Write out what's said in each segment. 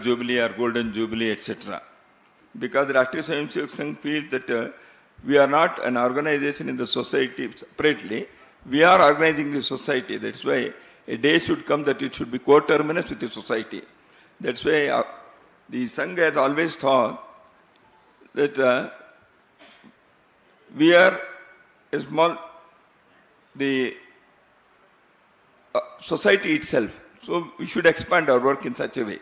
Jubilee or Golden Jubilee, etc. Because the Rashtriya Swayamsevak Sangh feels that we are not an organization in the society separately. We are organizing the society. That's why a day should come that it should be coterminous with the society. That's why the Sangh has always thought that we are a small, the society itself. So we should expand our work in such a way.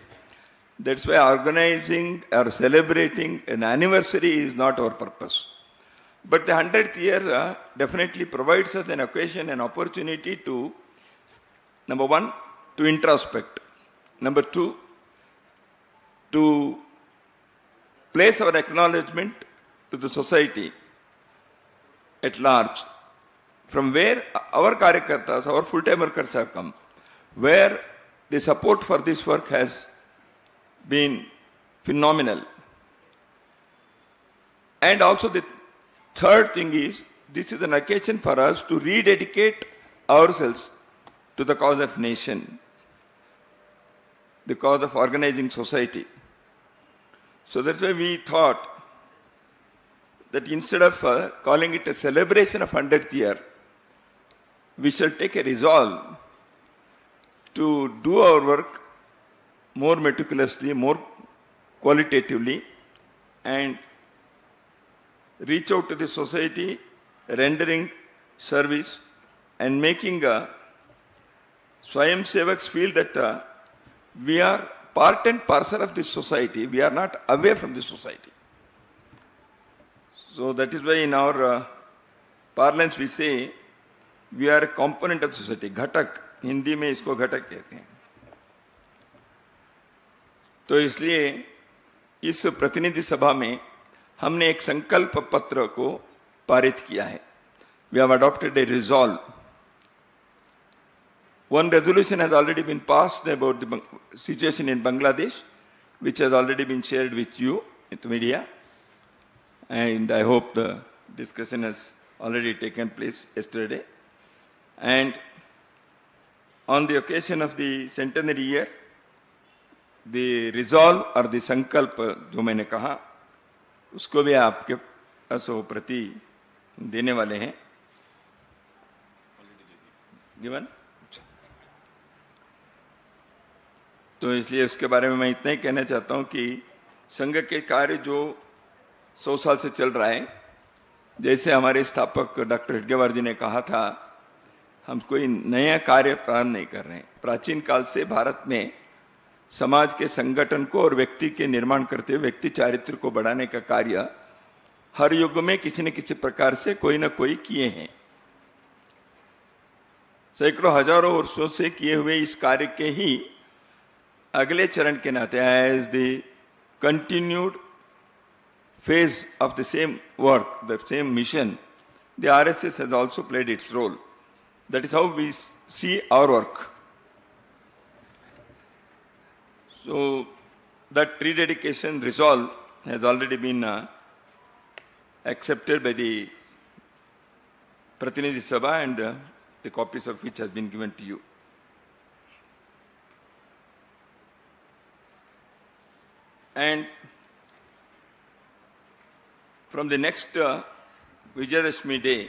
That's why organizing or celebrating an anniversary is not our purpose. But the 100th year definitely provides us an occasion, an opportunity to, number one, to introspect. Number two, to place our acknowledgement to the society at large, from where our karyakartas, our full-time workers have come, where the support for this work has been phenomenal. And also the third thing is, this is an occasion for us to rededicate ourselves to the cause of nation, the cause of organizing society. So that's why we thought that instead of calling it a celebration of 100th year, we shall take a resolve to do our work more meticulously, more qualitatively, and reach out to the society, rendering service and making Swayamsevaks feel that we are part and parcel of this society. We are not away from this society. So that is why in our parlance we say we are a component of society. Ghatak, Hindi में इसको घटक कहते हैं. तो इसलिए इस प्रतिनिधि सभा में हमने एक संकल्प पत्र को पारित किया है. We have adopted a resolve. One resolution has already been passed about the situation in Bangladesh, which has already been shared with you, with the media. And I hope the discussion has already taken place yesterday. And on the occasion of the centenary year, the resolve or the sankalp जो मैंने कहा, उसको भी आपके पास वो प्रति देने वाले हैं. Given? तो इसलिए इसके बारे में मैं इतना ही कहना चाहता हूं कि संघ के कार्य जो 100 साल से चल रहा है, जैसे हमारे स्थापक डॉक्टर हेडगेवार जी ने कहा था, हम कोई नया कार्य प्रारंभ नहीं कर रहे हैं. प्राचीन काल से भारत में समाज के संगठन को और व्यक्ति के निर्माण करते हुए व्यक्ति चारित्र को बढ़ाने का कार्य हर युग में किसी न किसी प्रकार से कोई न कोई किए हैं. सैकड़ों हजारों वर्षों से किए हुए इस कार्य के ही अगले चरण के नाते, as the continued phase of the same work, the same mission, the RSS has also played its role. That is how we see our work. So that rededication resolve has already been accepted by the Pratinidhi Sabha, and the copies of which has been given to you. And from the next Vijayadashami day,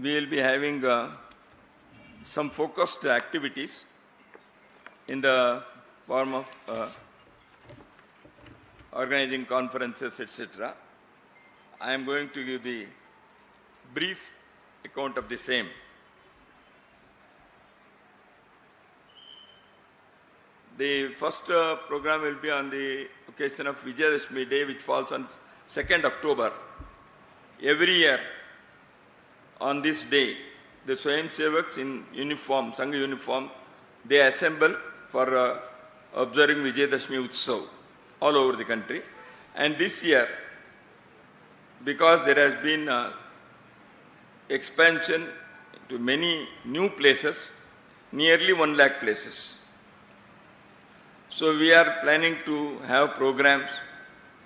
we will be having some focused activities in the form of organizing conferences, etc. I am going to give the brief account of the same. The first program will be on the occasion of Vijayadashami day, which falls on 2nd October. Every year on this day, the Swayamsevaks in uniform, Sangh uniform, they assemble for observing Vijayadashami Utsav all over the country. And this year, because there has been expansion to many new places, nearly 1 lakh places. So we are planning to have programs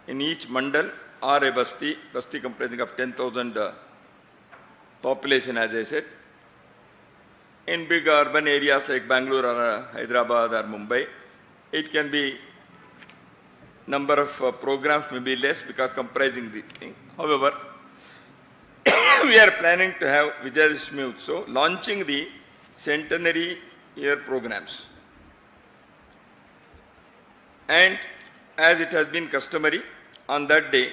in each mandal or a basti comprising of 10,000 population, as I said. In big urban areas like Bengaluru or Hyderabad or Mumbai, it can be number of programs may be less because comprising the thing. However, we are planning to have Vijayadashami Utsav launching the Centenary year programs. And as it has been customary, on that day,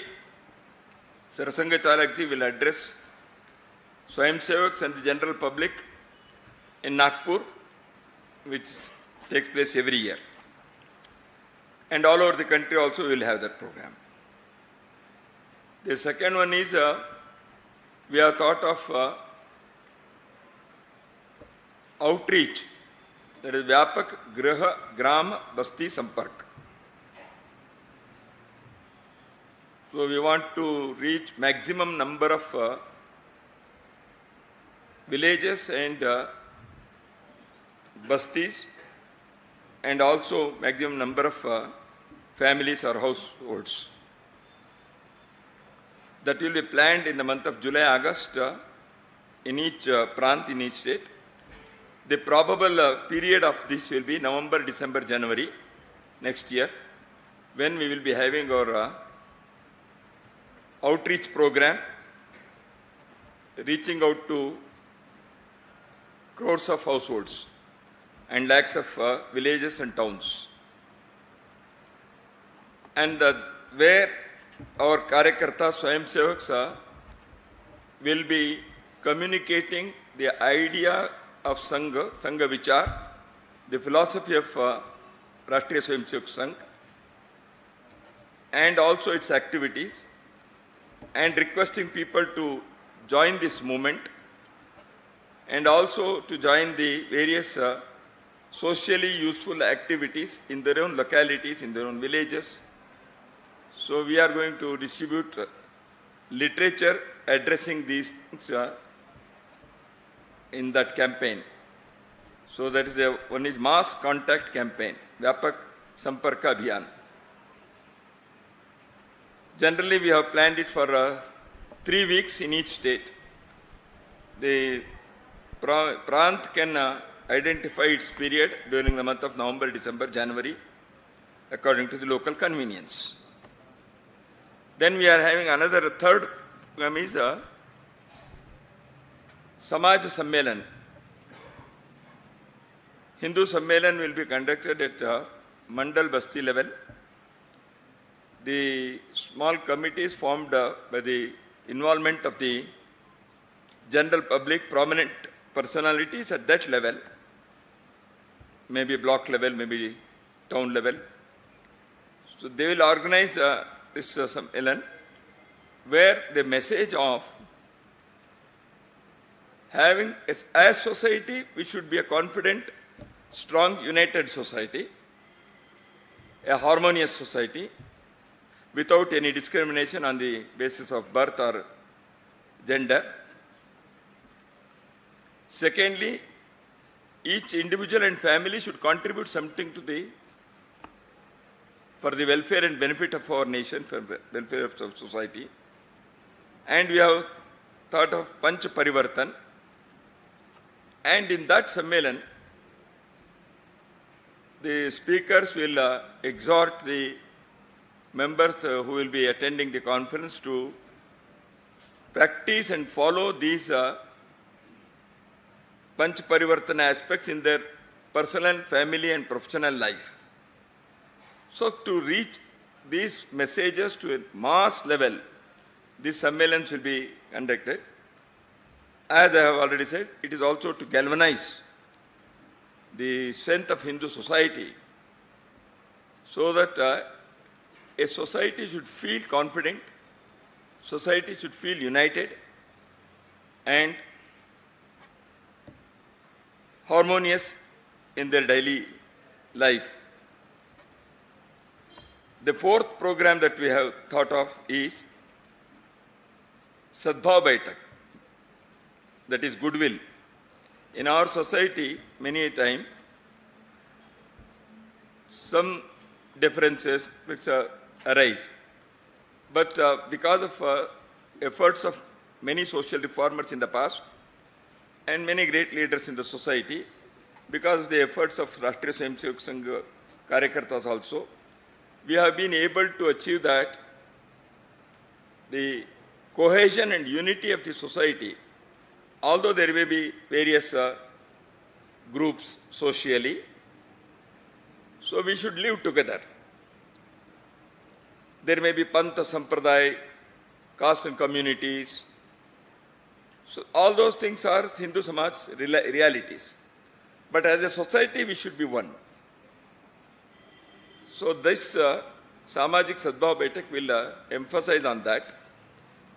Sangh Chalakji will address Swayamsevaks and the general public in Nagpur, which takes place every year. And all over the country also we will have that program. The second one is, we have thought of outreach, that is Vyapak Griha Gram Basti Sampark. So we want to reach maximum number of villages and bastis, and also maximum number of families or households. That will be planned in the month of July, August in each prant, in each state. The probable period of this will be November, December, January next year, when we will be having our outreach program, reaching out to crores of households and lakhs of villages and towns. And where our Karyakartas, Swayamsevaks will be communicating the idea of Sangha, Sangha Vichar, the philosophy of Rashtriya Swayamsevak Sangh, and also its activities, and requesting people to join this movement and also to join the various socially useful activities in their own localities, in their own villages. So we are going to distribute literature addressing these things in that campaign. So that is one is mass contact campaign, Vyapak Samparka Abhiyan. Generally, we have planned it for 3 weeks in each state. The Prant can identify its period during the month of November, December, January, according to the local convenience. Then we are having another third program is Samaj Sammelan. Hindu Sammelan will be conducted at Mandal Basti level. The small committees formed by the involvement of the general public, prominent personalities at that level, maybe block level, maybe town level. So they will organize this Sammelan, where the message of having, as society, we should be a confident, strong, united society, a harmonious society, without any discrimination on the basis of birth or gender. Secondly, each individual and family should contribute something to for the welfare and benefit of our nation, for the welfare of society. And we have thought of Panch Parivartan. And in that Sammelan, the speakers will exhort the members who will be attending the conference to practice and follow these Panch Parivartana aspects in their personal, family and professional life. So to reach these messages to a mass level, these Sammelans will be conducted. As I have already said, it is also to galvanize the strength of Hindu society, so that a society should feel confident, society should feel united and harmonious in their daily life. The fourth program that we have thought of is Sadbhav Baitak, that is goodwill. In our society, many a time, some differences which arise. But because of efforts of many social reformers in the past and many great leaders in the society, because of the efforts of Rashtriya Swayamsevak Sangh Karyakartas also, we have been able to achieve that the cohesion and unity of the society, although there may be various groups socially, so we should live together. There may be Pantha Sampradaya, caste and communities. So all those things are Hindu Samaj's realities. But as a society, we should be one. So this Samajik Sadbhav Baitak will emphasize on that.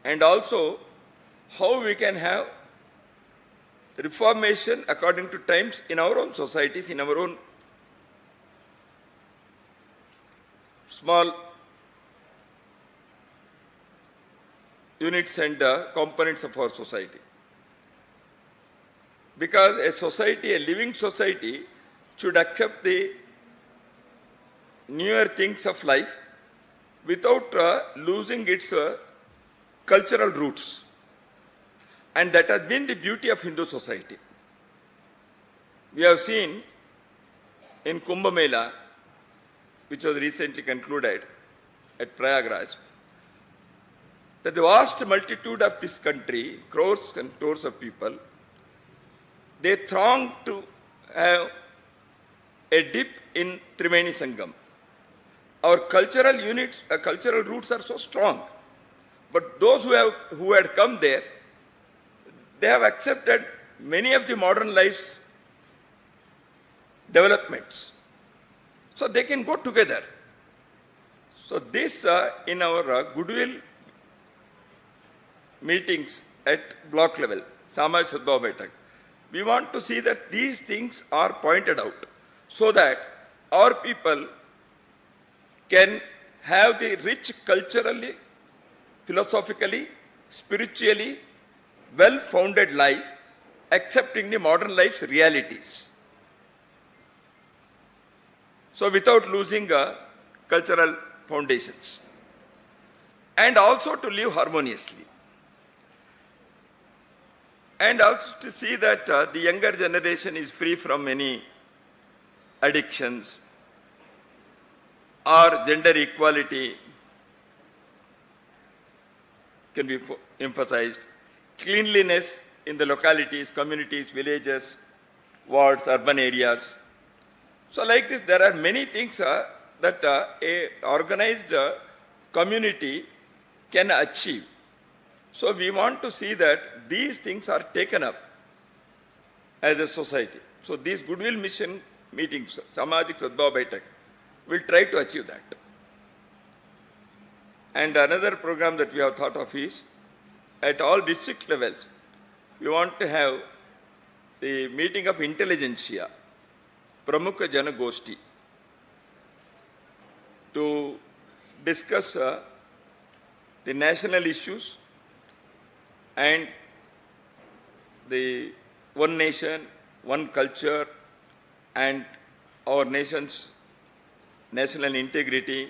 And also how we can have reformation according to times in our own societies, in our own small units and components of our society. Because a society, a living society, should accept the newer things of life without losing its cultural roots. And that has been the beauty of Hindu society. We have seen in Kumbh Mela, which was recently concluded at Prayagraj, that the vast multitude of this country, crores and crores of people, they thronged to have a dip in Triveni Sangam. Our cultural units, cultural roots are so strong. But those who had come there, they have accepted many of the modern life's developments. So they can go together. So this in our goodwill meetings at block level, Samaj Sadbhav Baitak, we want to see that these things are pointed out so that our people can have the rich culturally, philosophically, spiritually, well-founded life, accepting the modern life's realities. So without losing cultural foundations. And also to live harmoniously. And also to see that the younger generation is free from any addictions or gender equality can be emphasized. Cleanliness in the localities, communities, villages, wards, urban areas. So like this, there are many things that a organized community can achieve. So we want to see that these things are taken up as a society. So these goodwill mission meetings, Samajik Sadbhav Baitak, will try to achieve that. And another program that we have thought of is, at all district levels, we want to have the meeting of intelligentsia, Pramukha Jana Goshti, to discuss the national issues and the one nation, one culture, and our nation's national integrity,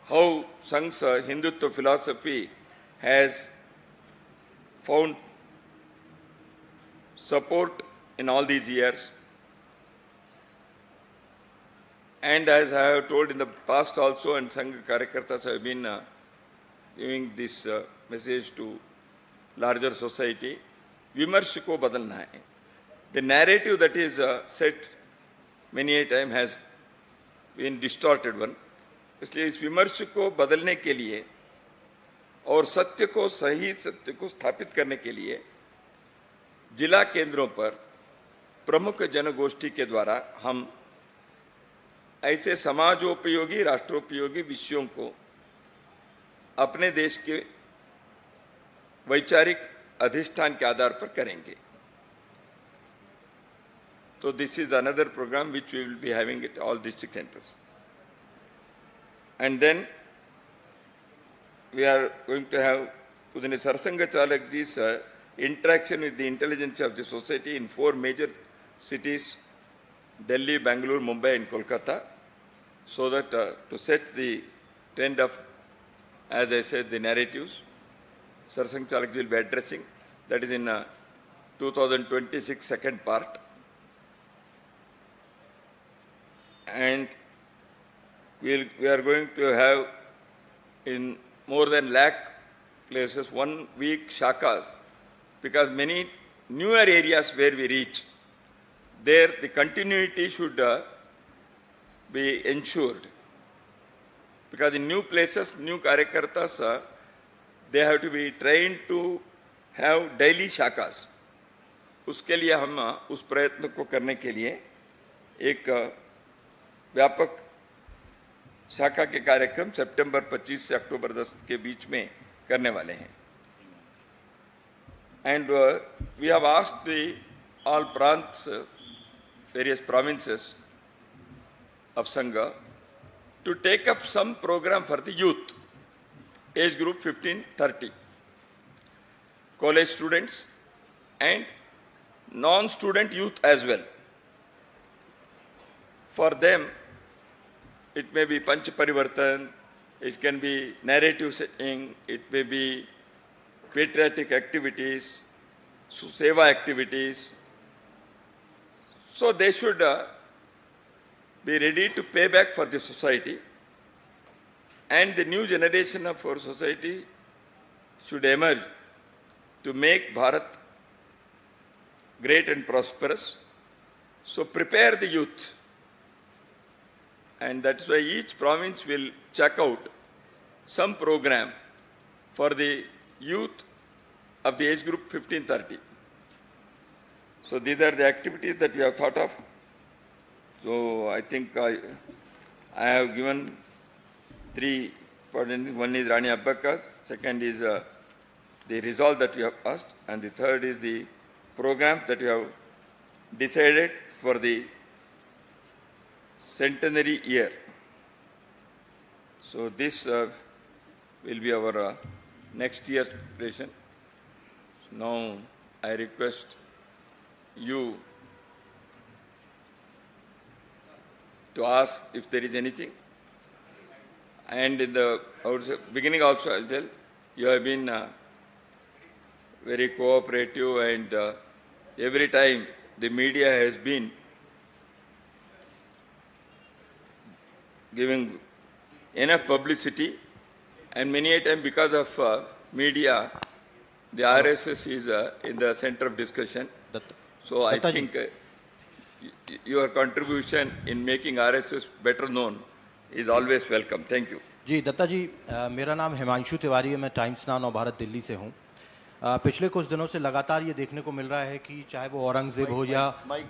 how Sangh's Hindutva philosophy has found support in all these years. And as I have told in the past also, and Sangh Karyakartas have been giving this message to larger society, Vimarsh ko badalna hai. The narrative that is set many a time has been distorted one. इसलिए इस विमर्श को बदलने के लिए और सत्य को सही सत्य को स्थापित करने के लिए जिला केंद्रों पर प्रमुख जनगोष्ठी के द्वारा हम ऐसे समाजोपयोगी राष्ट्रोपयोगी विषयों को अपने देश के वैचारिक अधिष्ठान के आधार पर करेंगे. So this is another program which we will be having at all district centers. And then we are going to have within a Sarsanga Chalakji's interaction with the intelligence of the society in 4 major cities, Delhi, Bengaluru, Mumbai and Kolkata, so that to set the trend of, as I said, the narratives, Sarsanga Chalakji will be addressing. That is in 2026 second part. And we are going to have in more than lakh places 1 week shakas, because many newer areas where we reach, there the continuity should be ensured. Because in new places, new karyakartas, they have to be trained to have daily shakas. उसके लिए हम उस प्रयत्न को करने के लिए एक व्यापक शाखा के कार्यक्रम सितंबर 25 से अक्टूबर 10 के बीच में करने वाले हैं. And we have asked all prants, various provinces of Sangha, to take up some program for the youth, age group 15-30, college students and non-student youth as well. For them, it may be Panch Parivartan, it can be narrative setting, it may be patriotic activities, seva activities. So they should be ready to pay back for the society, and the new generation of our society should emerge to make Bharat great and prosperous. So prepare the youth, and that's why each province will check out some program for the youth of the age group 15-30. So these are the activities that we have thought of. So I think I have given 3 important things. One is Rani Abbaka, second is the resolve that we have asked, and the third is the programs that we have decided for the centenary year. So this will be our next year's preparation. Now I request you to ask if there is anything. And in the beginning also, I'll tell, you have been very cooperative, and every time the media has been giving enough publicity, and many a time because of media, the RSS is in the center of discussion. So I think your contribution in making RSS better known is always welcome. Thank you. जी दत्ता जी, मेरा नाम हिमांशु तिवारी है, मैं times now नव भारत दिल्ली से हूँ. पिछले कुछ दिनों से लगातार ये देखने को मिल रहा है कि चाहे वो औरंगजेब हो या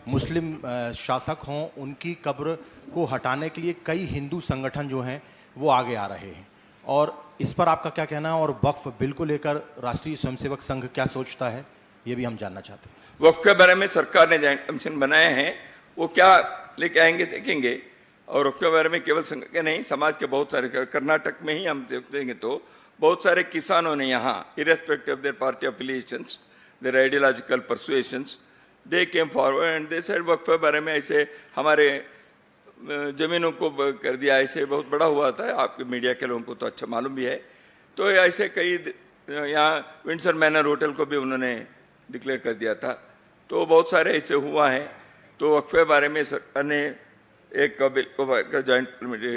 मुस्लिम शासक हों, उनकी कब्र को हटाने के लिए कई हिंदू संगठन जो हैं वो आगे आ रहे हैं. और इस पर आपका क्या कहना है, और वक्फ बिल को लेकर राष्ट्रीय स्वयंसेवक संघ क्या सोचता है, ये भी हम जानना चाहते हैं. वक्फ के बारे में सरकार ने जॉइंट कमीशन बनाए हैं, वो क्या लेके आएंगे देखेंगे. और वक्फ के बारे में केवल संघ के नहीं, समाज के बहुत सारे, कर्नाटक में ही हम देखेंगे तो बहुत सारे किसानों ने यहाँ, irrespective of their party affiliations, their ideological persuasions, they came forward and they said वक्फ के बारे में ऐसे हमारे जमीनों को कर दिया, ऐसे बहुत बड़ा हुआ था. आपके मीडिया के लोगों को तो अच्छा मालूम भी है. तो ऐसे कई, यहाँ विंडसर मैनर होटल को भी उन्होंने डिक्लेयर कर दिया था. तो बहुत सारे ऐसे हुआ है. तो वक्फ के बारे में सरकार ने एक बिल को जॉइंट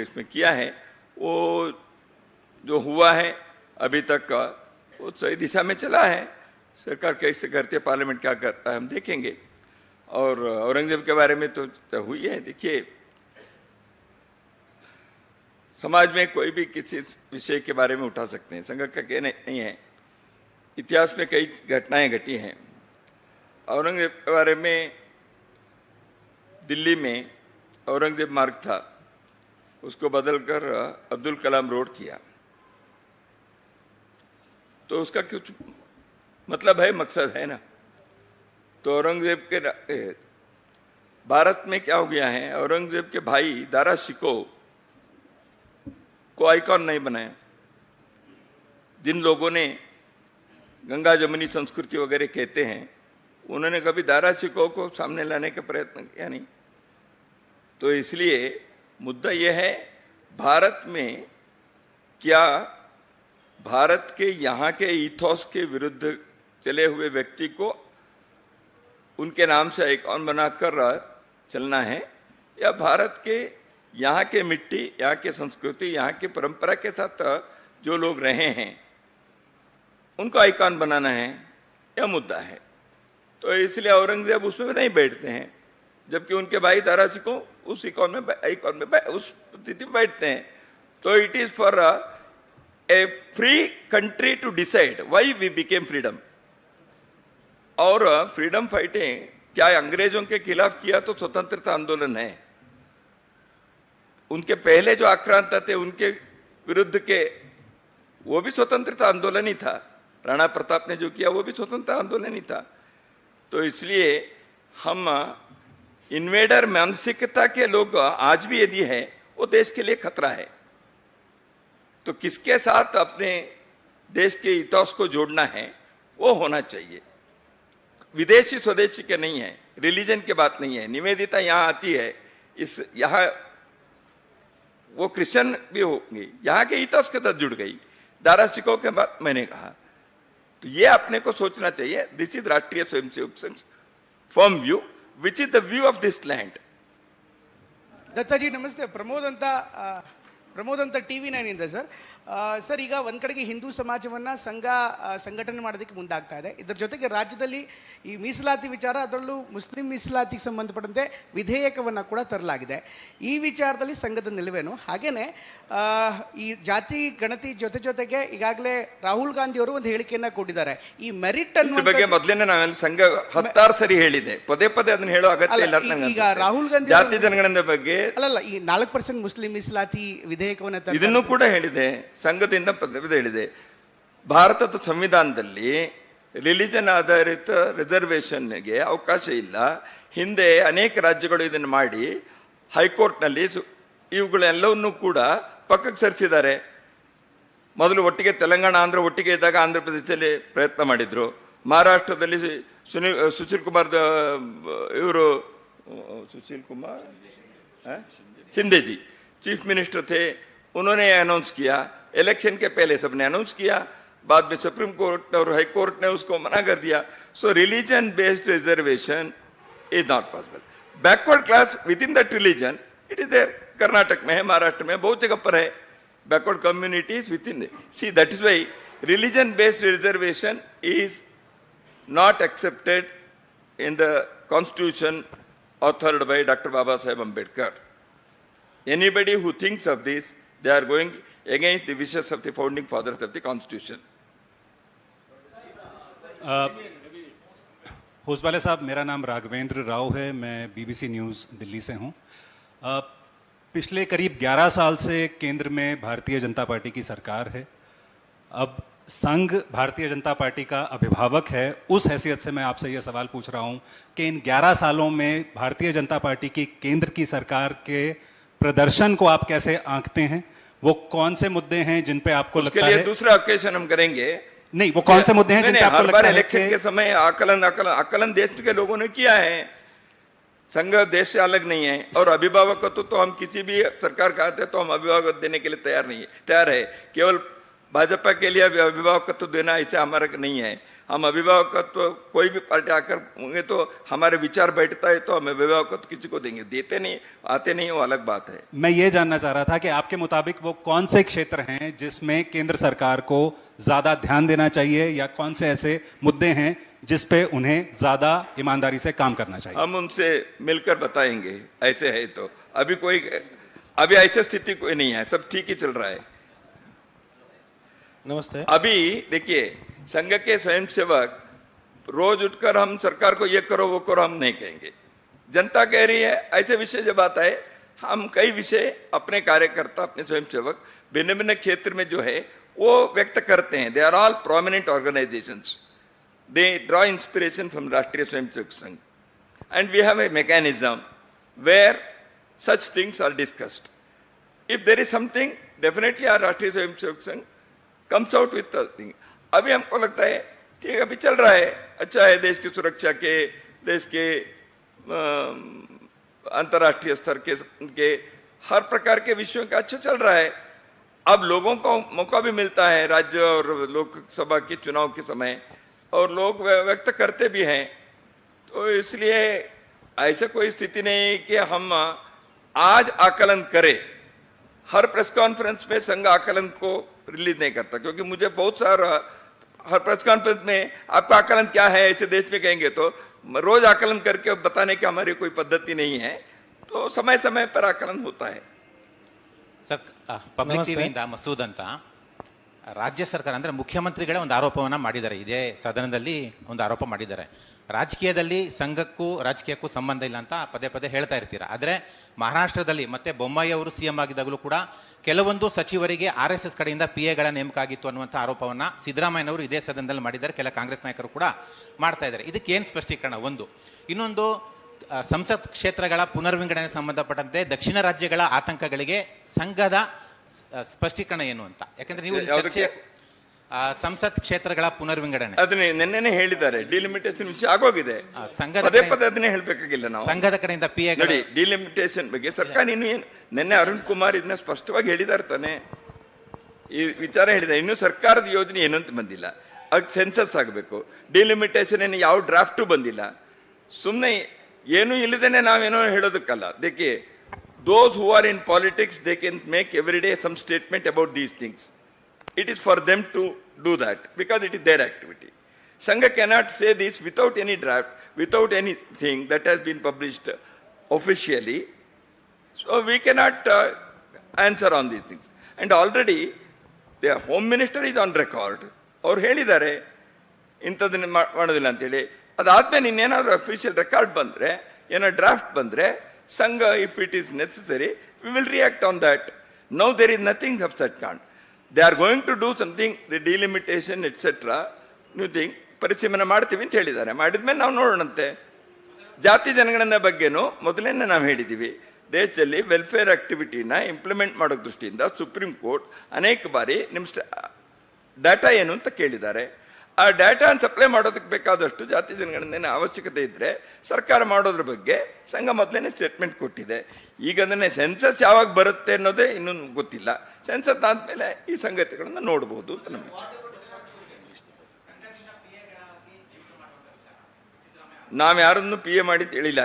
इसमें किया है. वो जो हुआ है अभी तक का, वो सही दिशा में चला है. सरकार कैसे करती है, पार्लियामेंट क्या करता है, हम देखेंगे. और औरंगजेब के बारे में तो हुई है. देखिए, समाज में कोई भी किसी विषय के बारे में उठा सकते हैं, संघ का कहना नहीं है. इतिहास में कई घटनाएं घटी हैं. औरंगजेब के बारे में दिल्ली में औरंगजेब मार्ग था, उसको बदलकर अब्दुल कलाम रोड किया. तो उसका कुछ मतलब है, मकसद है ना. तो औरंगजेब के भारत में क्या हो गया है, औरंगजेब के भाई दारा शिको को आइकॉन नहीं बनाया. जिन लोगों ने गंगा जमुनी संस्कृति वगैरह कहते हैं, उन्होंने कभी दारा शिको को सामने लाने का प्रयत्न किया नहीं. तो इसलिए मुद्दा यह है, भारत में क्या भारत के यहाँ के इथोस के विरुद्ध चले हुए व्यक्ति को उनके नाम से आइकॉन बनाकर चलना है, या भारत के यहाँ के मिट्टी, यहाँ के संस्कृति, यहाँ की परंपरा के साथ जो लोग रहे हैं उनको आइकॉन बनाना है, यह मुद्दा है। तो इसलिए औरंगजेब उसमें नहीं बैठते हैं, जबकि उनके भाई दारा सिंह उस आइकॉन में उस स्थिति में बैठते हैं। तो it is for a free country to decide why we became freedom. और फ्रीडम फाइटिंग क्या अंग्रेजों के खिलाफ किया तो स्वतंत्रता आंदोलन है। उनके पहले जो आक्रांत थे उनके विरुद्ध के, वो भी स्वतंत्रता आंदोलन ही था। राणा प्रताप ने जो किया वो भी स्वतंत्रता आंदोलन ही था। तो इसलिए हम इन्वेडर मानसिकता के लोग आज भी यदि है, वो देश के लिए खतरा है। तो किसके साथ अपने देश के इतिहास को जोड़ना है वो होना चाहिए। विदेशी स्वदेशी के नहीं है, रिलीजन की बात नहीं है। निवेदिता यहाँ आती है, इस यहाँ वो क्रिश्चियन भी होंगी, यहाँ के इतिहास के साथ जुड़ गई। दारा सिंह के बाद मैंने कहा, तो ये अपने को सोचना चाहिए। This is Rashtriya Swayamsevak Sangh firm view, which is the view of this land. Dattaji ನಮಸ್ತೆ. ಪ್ರಮೋದ್ ಅಂತ TV9 ಇಂದ ಸರ್. ಸರ್, ಈಗ ಒಂದು ಕಡೆಗೆ ಹಿಂದೂ ಸಮಾಜವನ್ನು ಸಂಘಟನೆ ಮಾಡೋದಕ್ಕೆ ಮುಂದಾಗ್ತಾ ಇದೆ. ಇದರ ಜೊತೆಗೆ ರಾಜ್ಯದಲ್ಲಿ ಈ ಮೀಸಲಾತಿ ವಿಚಾರ, ಅದರಲ್ಲೂ ಮುಸ್ಲಿಂ ಮೀಸಲಾತಿಗೆ ಸಂಬಂಧಪಟ್ಟಂತೆ ವಿಧೇಯಕವನ್ನು ಕೂಡ ತರಲಾಗಿದೆ. ಈ ವಿಚಾರದಲ್ಲಿ ಸಂಘದ ನಿಲುವೇನು? ಹಾಗೇನೆ ಈ ಜಾತಿ ಗಣತಿ ಜೊತೆಗೆ ಈಗಾಗಲೇ ರಾಹುಲ್ ಗಾಂಧಿ ಅವರು ಒಂದು ಹೇಳಿಕೆಯನ್ನ ಕೊಟ್ಟಿದ್ದಾರೆ. ಈ ಮೆರಿಟ್ ಅನ್ನೋ ಬಗ್ಗೆ ಮೊದಲನೇ ನಾವೆಲ್ಲ ಸಂಘ 16 ಸರಿ ಹೇಳಿದೆ, ಪದೇ ಅದನ್ನ ಹೇಳೋ ಅಗತ್ಯ ಇಲ್ಲ. ಈಗ ರಾಹುಲ್ ಗಾಂಧಿ ಜಾತಿ ಜನಗಣನೆ ಬಗ್ಗೆ ಅಲ್ಲಲ್ಲ, ಈ 4% ಮುಸ್ಲಿಂ ಮೀಸಲಾತಿ ವಿಧೇಯಕವನ್ನು ಇದನ್ನು ಕೂಡ ಹೇಳಿದೆ, ಸಂಘದಿಂದ ಪದೇ ಹೇಳಿದೆ. ಭಾರತದ ಸಂವಿಧಾನದಲ್ಲಿ ರಿಲಿಜನ್ ಆಧಾರಿತ ರಿಸರ್ವೇಷನ್ಗೆ ಅವಕಾಶ ಇಲ್ಲ. ಹಿಂದೆ ಅನೇಕ ರಾಜ್ಯಗಳು ಇದನ್ನು ಮಾಡಿ ಹೈಕೋರ್ಟ್ನಲ್ಲಿ ಇವುಗಳೆಲ್ಲವನ್ನೂ ಕೂಡ ಪಕ್ಕಕ್ಕೆ ಸರಿಸಿದ್ದಾರೆ. ಮೊದಲು ಒಟ್ಟಿಗೆ ತೆಲಂಗಾಣ ಆಂಧ್ರ ಒಟ್ಟಿಗೆ ಇದ್ದಾಗ ಆಂಧ್ರ ಪ್ರದೇಶದಲ್ಲಿ ಪ್ರಯತ್ನ ಮಾಡಿದ್ರು. ಮಹಾರಾಷ್ಟ್ರದಲ್ಲಿ ಸುಶೀಲ್ ಕುಮಾರ್ ಇವರು शिंदे जी चीफ मिनिस्टर थे, उन्होंने अनाउंस किया। इलेक्शन के पहले सबने अनाउंस किया, बाद में सुप्रीम कोर्ट और हाई कोर्ट ने उसको मना कर दिया. So religion based reservation is not possible. Backward class within that religion it is there. Karnataka में है, महाराष्ट्र में, बहुत जगह पर है. Backward communities within. See that is why religion based reservation is not accepted in the constitution authored by Dr. Baba Saheb Ambedkar. Anybody who thinks of this, they are going against the wishes of the founding fathers of the constitution. Hosabale साहब, मेरा नाम राघवेंद्र राव है, मैं BBC news Delhi से हूँ. पिछले करीब 11 साल से केंद्र में भारतीय जनता पार्टी की सरकार है. अब संघ भारतीय जनता पार्टी का अभिभावक है. उस हैसियत से मैं आपसे यह सवाल पूछ रहा हूं कि इन 11 सालों में भारतीय जनता पार्टी की केंद्र की सरकार के प्रदर्शन को आप कैसे आंकते हैं? वो कौन से मुद्दे हैं जिन पे आपको लगता है? दूसरा ओकेजन हम करेंगे. नहीं, वो कौन से मुद्दे हैं जिन पे आपको लगता है? इलेक्शन के समय आकलन देश के लोगों ने किया है. संघ देश से अलग नहीं है. और अभिभावकत्व तो हम किसी भी सरकार का आते तो हम अभिभावक देने के लिए तैयार है. केवल भाजपा के लिए अभिभावकत्व देना ऐसे हमारा नहीं है. हम अभिभावकत्व कोई भी पार्टी आकर होंगे तो हमारे विचार बैठता है तो हम अभिभावकत्व किसी को देंगे. देते नहीं, आते नहीं, वो अलग बात है. मैं ये जानना चाह रहा था कि आपके मुताबिक वो कौन से क्षेत्र हैं जिसमें केंद्र सरकार को ज्यादा ध्यान देना चाहिए, या कौन से ऐसे मुद्दे हैं जिस पे उन्हें ज्यादा ईमानदारी से काम करना चाहिए? हम उनसे मिलकर बताएंगे. ऐसे है तो अभी ऐसी स्थिति कोई नहीं है, सब ठीक ही चल रहा है. नमस्ते. अभी देखिए, संघ के स्वयंसेवक रोज उठकर हम सरकार को ये करो वो करो हम नहीं कहेंगे. जनता कह रही है, ऐसे विषय जब आता है हम कई विषय अपने कार्यकर्ता, अपने स्वयंसेवक भिन्न भिन्न क्षेत्र में जो है वो व्यक्त करते हैं. They are all prominent organisations. They draw inspiration from Rashtriya Swayamsevak Sangh and we have a mechanism where such things are discussed. If there is something, definitely are Rashtriya Swayamsevak संघ comes out with the thing. अभी हमको लगता है ठीक, अभी चल रहा है, अच्छा है. देश की सुरक्षा के, देश के अंतर्राष्ट्रीय स्तर के हर प्रकार के विषयों का अच्छा चल रहा है. अब लोगों को मौका भी मिलता है राज्य और लोकसभा के चुनाव के समय, और लोग व्यक्त करते भी हैं. तो इसलिए ऐसा कोई स्थिति नहीं कि हम आज आकलन करे। हर प्रेस कॉन्फ्रेंस में संघ आकलन को रिलीज नहीं करता, क्योंकि मुझे बहुत सारा हर प्रेस कॉन्फ्रेंस में आपका आकलन क्या है ऐसे देश में कहेंगे तो रोज आकलन करके बताने की हमारी कोई पद्धति नहीं है, तो समय समय पर आकलन होता है। ಸರ್, ಪಬ್ಲಿಕ್ ಟಿವಿಯಿಂದ ಮಸೂದ್ ಅಂತ ರಾಜ್ಯ ಸರ್ಕಾರ ಅಂದರೆ ಮುಖ್ಯಮಂತ್ರಿಗಳೇ ಒಂದು ಆರೋಪವನ್ನು ಮಾಡಿದ್ದಾರೆ, ಇದೇ ಸದನದಲ್ಲಿ ಒಂದು ಆರೋಪ ಮಾಡಿದ್ದಾರೆ. ರಾಜಕೀಯದಲ್ಲಿ ಸಂಘಕ್ಕೂ ರಾಜಕೀಯಕ್ಕೂ ಸಂಬಂಧ ಇಲ್ಲ ಅಂತ ಪದೇ ಪದೇ ಹೇಳ್ತಾ ಇರ್ತೀರಾ. ಆದರೆ ಮಹಾರಾಷ್ಟ್ರದಲ್ಲಿ ಮತ್ತೆ ಬೊಮ್ಮಾಯಿ ಅವರು ಸಿಎಂ ಆಗಿದ್ದಾಗಲೂ ಕೂಡ ಕೆಲವೊಂದು ಸಚಿವರಿಗೆ RSS ಕಡೆಯಿಂದ PA ನೇಮಕ ಆಗಿತ್ತು ಅನ್ನುವಂಥ ಆರೋಪವನ್ನು ಸಿದ್ದರಾಮಯ್ಯನವರು ಇದೇ ಸದನದಲ್ಲಿ ಮಾಡಿದ್ದಾರೆ, ಕೆಲ ಕಾಂಗ್ರೆಸ್ ನಾಯಕರು ಕೂಡ ಮಾಡ್ತಾ ಇದ್ದಾರೆ. ಇದಕ್ಕೆ ಏನು ಸ್ಪಷ್ಟೀಕರಣ? ಒಂದು. ಇನ್ನೊಂದು, ಸಂಸತ್ ಕ್ಷೇತ್ರಗಳ ಪುನರ್ವಿಂಗಡಣೆ ಸಂಬಂಧಪಟ್ಟಂತೆ ದಕ್ಷಿಣ ರಾಜ್ಯಗಳ ಆತಂಕಗಳಿಗೆ ಸಂಘದ ಸ್ಪಷ್ಟೀಕರಣ ಏನು ಅಂತ. ಯಾಕಂದ್ರೆ ನೀವು ಸಂಸತ್ ಕ್ಷೇತ್ರಗಳ ಪುನರ್ವಿಂಗಡಣೆ ಅದನ್ನೇ ನಿನ್ನೆನೆ ಹೇಳಿದ್ದಾರೆ, ಡಿಲಿಮಿಟೇಷನ್ ವಿಷಯ ಆಗೋಗಿದೆ. ಪದೇ ಪದೇ ಅದನ್ನೇ ಹೇಳ್ಬೇಕಾಗಿಲ್ಲ ನಾವು. ಸಂಘದ ಕಡೆಯಿಂದ PA ನೋಡಿ, ಡಿಲಿಮಿಟೇಷನ್ ಬಗ್ಗೆ ಸರ್ಕಾರ ಇನ್ನು ಏನು ನಿನ್ನೆ ಅರುಣ್ ಕುಮಾರ್ ಇದನ್ನ ಸ್ಪಷ್ಟವಾಗಿ ಹೇಳಿದಾರೆ ತಾನೆ, ಈ ವಿಚಾರ ಹೇಳಿದ್ದಾರೆ. ಇನ್ನು ಸರ್ಕಾರದ ಯೋಜನೆ ಏನು ಅಂತ ಬಂದಿಲ್ಲ, ಅದಕ್ಕೆ ಸೆನ್ಸಸ್ ಆಗಬೇಕು. ಡಿಲಿಮಿಟೇಷನ್ ಏನು ಯಾವ ಡ್ರಾಫ್ಟು ಬಂದಿಲ್ಲ, ಸುಮ್ಮನೆ ಏನೂ ಇಲ್ಲದೇನೆ ನಾವೇನೋ ಹೇಳೋದಕ್ಕಲ್ಲ. ದೇಕೆ those who are in politics, they can make every day some statement about these things. It is for them to do that because it is their activity. Sangha cannot say this without any draft, without anything that has been published officially. So we cannot answer on these things. And already the Home Minister is on record. ಅವ್ರು ಹೇಳಿದ್ದಾರೆ ಇಂಥದನ್ನ ಮಾಡೋದಿಲ್ಲ ಅಂತೇಳಿ. ಅದಾದ್ಮೇಲೆ ಇನ್ನೇನಾದ್ರು official record ಬಂದರೆ, ಏನೋ draft ಬಂದರೆ, Sangh if it is necessary we will react on that. Now there is nothing of such kind. They are going to do something, the delimitation etcetera new thing ಪರಿಶೀಲನೆ ಮಾಡ್ತೀವಿ ಅಂತ ಹೇಳಿದ್ದಾರೆ. ಮಾಡಿದ್ಮೇಲೆ ನಾವು ನೋಡೋಣಂತೆ. ಜಾತಿ ಜನಗಣನೆ ಬಗ್ಗೆನೂ ಮೊದಲೇನೆ ನಾವು ಹೇಳಿದ್ದೀವಿ, ದೇಶದಲ್ಲಿ ವೆಲ್ಫೇರ್ ಆಕ್ಟಿವಿಟಿನ ಇಂಪ್ಲಿಮೆಂಟ್ ಮಾಡೋ ದೃಷ್ಟಿಯಿಂದ ಸುಪ್ರೀಂ ಕೋರ್ಟ್ ಅನೇಕ ಬಾರಿ ನಿಮ್ಮ ಡಾಟಾ ಏನು ಅಂತ ಕೇಳಿದ್ದಾರೆ. ಆ ಡಾಟಾನ ಸಪ್ಲೈ ಮಾಡೋದಕ್ಕೆ ಬೇಕಾದಷ್ಟು ಜಾತಿ ಜನಗಣನೆ ಅವಶ್ಯಕತೆ ಇದ್ದರೆ ಸರ್ಕಾರ ಮಾಡೋದ್ರ ಬಗ್ಗೆ ಸಂಘ ಮೊದಲೇ ಸ್ಟೇಟ್ಮೆಂಟ್ ಕೊಟ್ಟಿದೆ. ಈಗ ಅದನ್ನೇ ಸೆನ್ಸಸ್ ಯಾವಾಗ ಬರುತ್ತೆ ಅನ್ನೋದೇ ಇನ್ನೂ ಗೊತ್ತಿಲ್ಲ. ಸೆನ್ಸಸ್ ಆದಮೇಲೆ ಈ ಸಂಗತಿಗಳನ್ನು ನೋಡ್ಬೋದು ಅಂತ ನಮ್ಮ ವಿಚಾರ. ನಾವು ಯಾರನ್ನು PA ಮಾಡಿ ಹೇಳಿಲ್ಲ,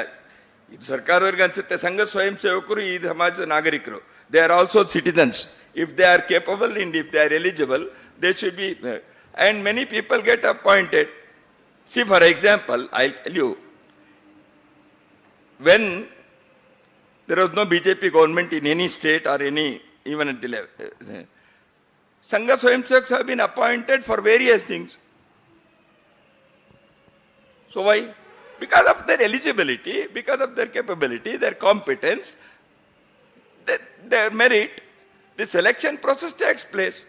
ಇದು ಸರ್ಕಾರದವ್ರಿಗೆ ಅನ್ಸುತ್ತೆ. ಸಂಘ ಸ್ವಯಂ ಸೇವಕರು ಈ ಸಮಾಜದ ನಾಗರಿಕರು, they are also citizens. If they are capable and if they are eligible, they should be. And many people get appointed. See, for example, I'll tell you, when there was no BJP government in any state or any, even at the level, Sangha Swayamsevaks have been appointed for various things. So why? Because of their eligibility, because of their capability, their competence, their merit, the selection process takes place.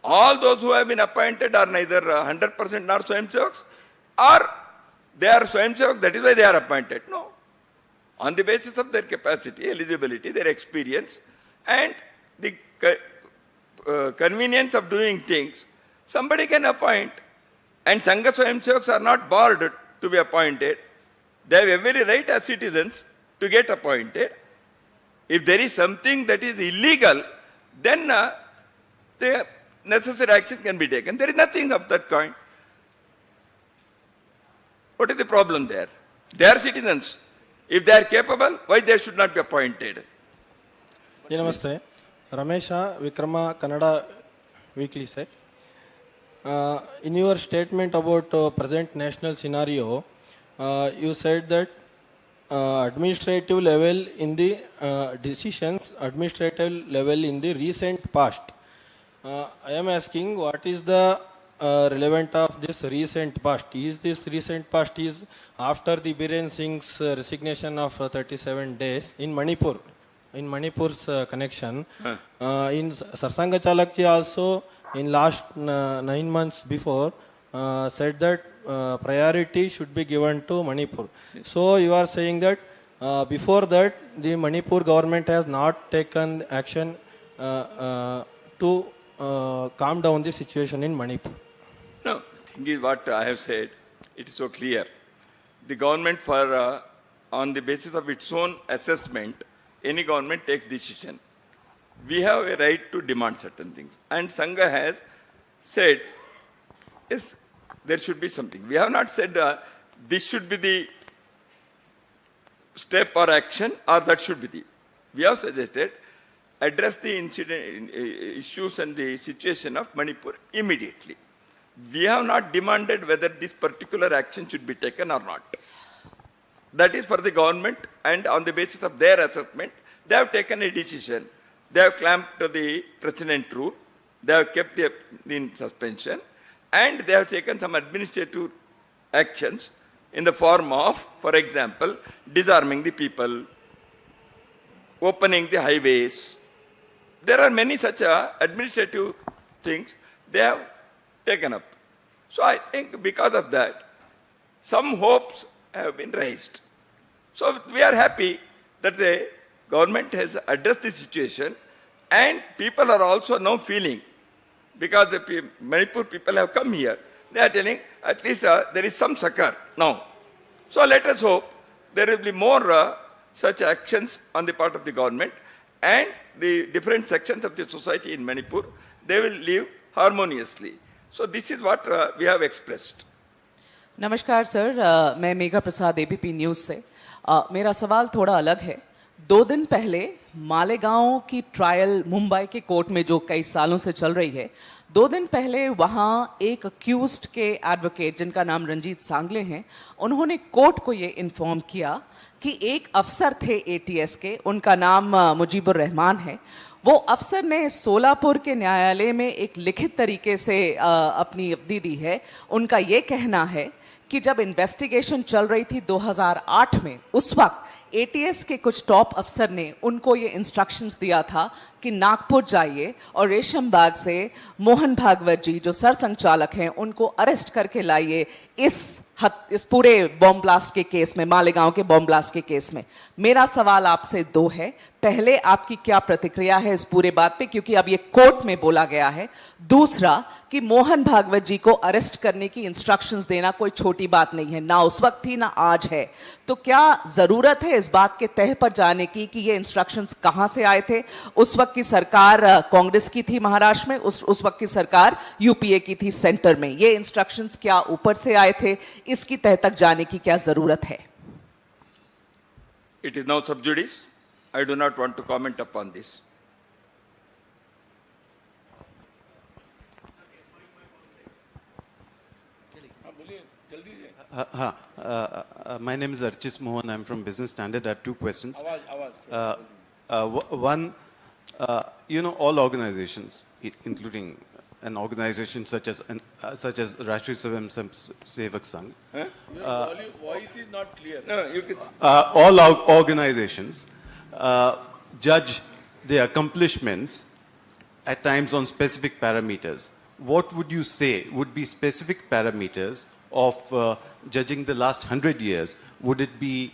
All those who have been appointed are neither 100% nor Swayamsevaks, or they are Swayamsevaks, that is why they are appointed. No. On the basis of their capacity, eligibility, their experience, and the convenience of doing things, somebody can appoint. And Sangha Swayamsevaks are not barred to be appointed. They have every right as citizens to get appointed. If there is something that is illegal, then the necessary action can be taken. There is nothing of that kind. What is the problem there? They are citizens. If they are capable, why they should not be appointed? Namaste. Ramesha Vikrama Kannada Weekly said, in your statement about present national scenario, you said that administrative level in the decisions, administrative level in the recent past. I am asking, what is the relevant of this recent past? Is this recent past is after the Biren Singh's resignation of 37 days in Manipur, in Manipur's connection? In Sarsanga Chalakji also in last 9 months before said that priority should be given to Manipur. So you are saying that before that the Manipur government has not taken action to calm down the situation in Manipur. No, the thing is what I have said, it is so clear. The government on the basis of its own assessment, any government takes decision. We have a right to demand certain things. And Sangha has said, yes, there should be something. We have not said this should be the step or action, or that should be the. We have suggested address the incident issues and the situation of Manipur immediately. We have not demanded whether this particular action should be taken or not. That is for the government, and on the basis of their assessment, they have taken a decision. They have clamped to the precedent rule, they have kept the in suspension, and they have taken some administrative actions in the form of, for example, disarming the people, opening the highways. There are many such administrative things they have taken up. So I think because of that, some hopes have been raised. So we are happy that the government has addressed the situation, and people are also now feeling, because the Manipur people have come here, they are telling at least there is some succor now. So let us hope there will be more such actions on the part of the government, and the different sections of the society in Manipur, they will live harmoniously. So this is what we have expressed. नमस्कार sir, मैं मेघा प्रसाद ABP news से। मेरा सवाल थोड़ा अलग है। 2 दिन पहले मालेगांव की ट्रायल मुंबई के कोर्ट में जो कई सालों से चल रही है, 2 दिन पहले वहां एक अक्यूज्ड के एडवोकेट जिनका नाम रंजीत सांगले हैं, उन्होंने कोर्ट को ये इन्फॉर्म किया कि एक अफसर थे एटीएस के, उनका नाम मुजीबुर रहमान है। वो अफसर ने सोलापुर के न्यायालय में एक लिखित तरीके से अपनी अवधि दी है। उनका ये कहना है कि जब इन्वेस्टिगेशन चल रही थी 2008 में, उस वक्त एटीएस के कुछ टॉप अफसर ने उनको ये इंस्ट्रक्शंस दिया था कि नागपुर जाइए और रेशम बाग से मोहन भागवत जी जो सरसंघचालक हैं उनको अरेस्ट करके लाइए इस पूरे बॉम्ब ब्लास्ट के केस में, मालेगांव के बॉम्ब ब्लास्ट के केस में। मेरा सवाल आपसे 2 है। पहले, आपकी क्या प्रतिक्रिया है इस पूरे बात पे, क्योंकि अब ये कोर्ट में बोला गया है। दूसरा, कि मोहन भागवत जी को अरेस्ट करने की इंस्ट्रक्शंस देना कोई छोटी बात नहीं है, ना उस वक्त थी ना आज है। तो क्या जरूरत है इस बात के तह पर जाने की कि ये इंस्ट्रक्शंस कहां से आए थे? उस वक्त की सरकार कांग्रेस की थी महाराष्ट्र में, उस वक्त की सरकार यूपीए की थी सेंटर में। ये इंस्ट्रक्शंस क्या ऊपर से आए थे? इसकी तह तक जाने की क्या जरूरत है? It is now sub judice. I do not want to comment upon this. My name is Archis Mohan. I'm from Business Standard. I have 2 questions. One, all organizations, including an organization such as Rashtriya Swayamsevak Sangh. Your voice is not clear. No, you can. All organizations judge their accomplishments at times on specific parameters. What would you say would be specific parameters of judging the last 100 years? Would it be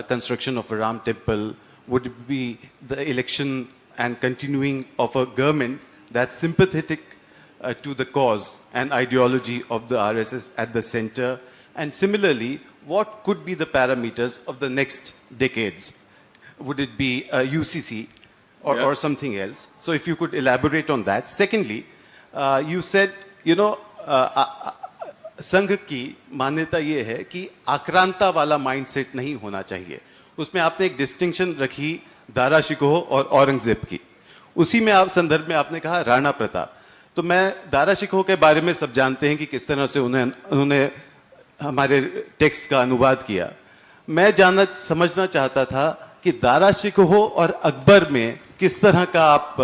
construction of a Ram temple? Would it be the election and continuing of a government that's sympathetic to the cause and ideology of the RSS at the center? And similarly, what could be the parameters of the next decades? Would it be UCC or something else? So if you could elaborate on that. Secondly, you said, संघ की मान्यता ये है कि आक्रांता वाला mindset नहीं होना चाहिए। उसमें आपने एक डिस्टिंक्शन रखी दारा शिकोह और औरंगजेब की। उसी में आप संदर्भ में आपने कहा राणा प्रताप। तो मैं दारा शिकोह के बारे में सब जानते हैं कि किस तरह से उन्होंने हमारे टेक्स्ट का अनुवाद किया। मैं समझना चाहता था कि दारा शिकोह और अकबर में किस तरह का आप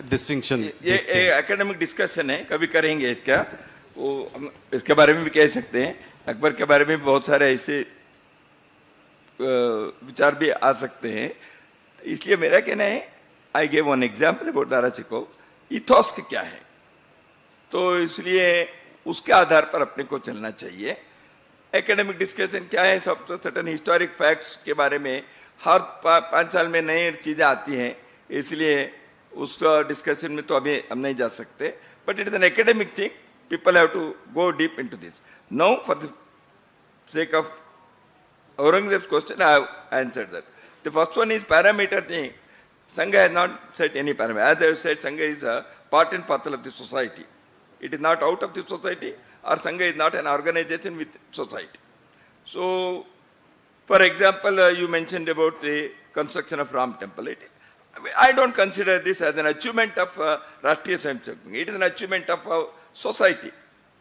डिस्टिंक्शन। ये एकेडमिक डिस्कशन है, कभी करेंगे इसका, वो इसके बारे में भी कह सकते हैं। अकबर के बारे में बहुत सारे ऐसे विचार भी आ सकते हैं। इसलिए मेरा कहना है, I gave one example about Dara Shikoh, ethos क्या है, तो इसलिए उसके आधार पर अपने को चलना चाहिए। एकेडमिक डिस्कशन क्या है, सब सर्टेन हिस्टोरिक फैक्ट्स के बारे में हर 5 साल में नई चीजें आती हैं, इसलिए उस डिस्कशन में तो अभी हम नहीं जा सकते। But it is an academic thing, people have to go deep into this. Now, for the sake of Aurangzeb's question, I have answered that. The first one is parameter thing. Sangha has not set any parameter. As I have said, Sangha is a part and parcel of the society. It is not out of the society, or Sangha is not an organization with society. So, For example, you mentioned about the construction of Ram temple. I don't consider this as an achievement of Rashtriya Swayamsevak. It is an achievement of our society,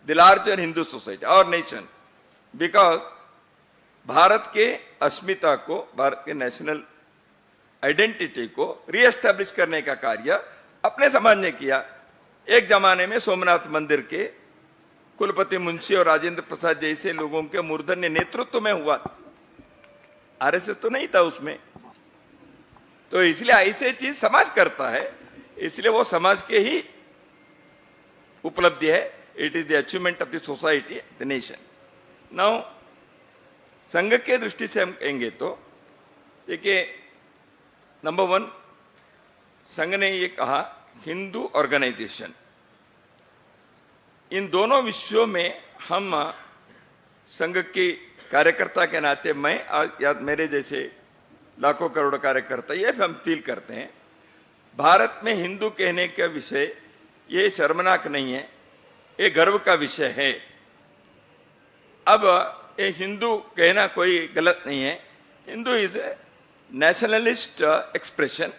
the larger Hindu society, our nation. Because Bharat के अस्मिता को, भारत के national identity को re-establish करने का कार्य अपने समाज ने किया. एक जमाने में सोमनाथ मंदिर के कुलपति मुंशी और राजेंद्र प्रसाद जैसे लोगों के मूर्धन्य नेतृत्व में हुआ. आरएसएस तो नहीं था उसमें. तो इसलिए ऐसे चीज समाज करता है, इसलिए वो समाज के ही उपलब्धि है. It is the achievement of the society, the nation. Now संघ के दृष्टि से हम कहेंगे तो देखिए, नंबर 1, संघ ने ये कहा हिंदू ऑर्गेनाइजेशन. इन दोनों विषयों में हम संघ के कार्यकर्ता के नाते, मैं या मेरे जैसे लाखों करोड़ों कार्यकर्ता ये हम फील करते हैं, भारत में हिंदू कहने का विषय ये शर्मनाक नहीं है, ये गर्व का विषय है. अब ये हिंदू कहना कोई गलत नहीं है. Hindu is a nationalist expression,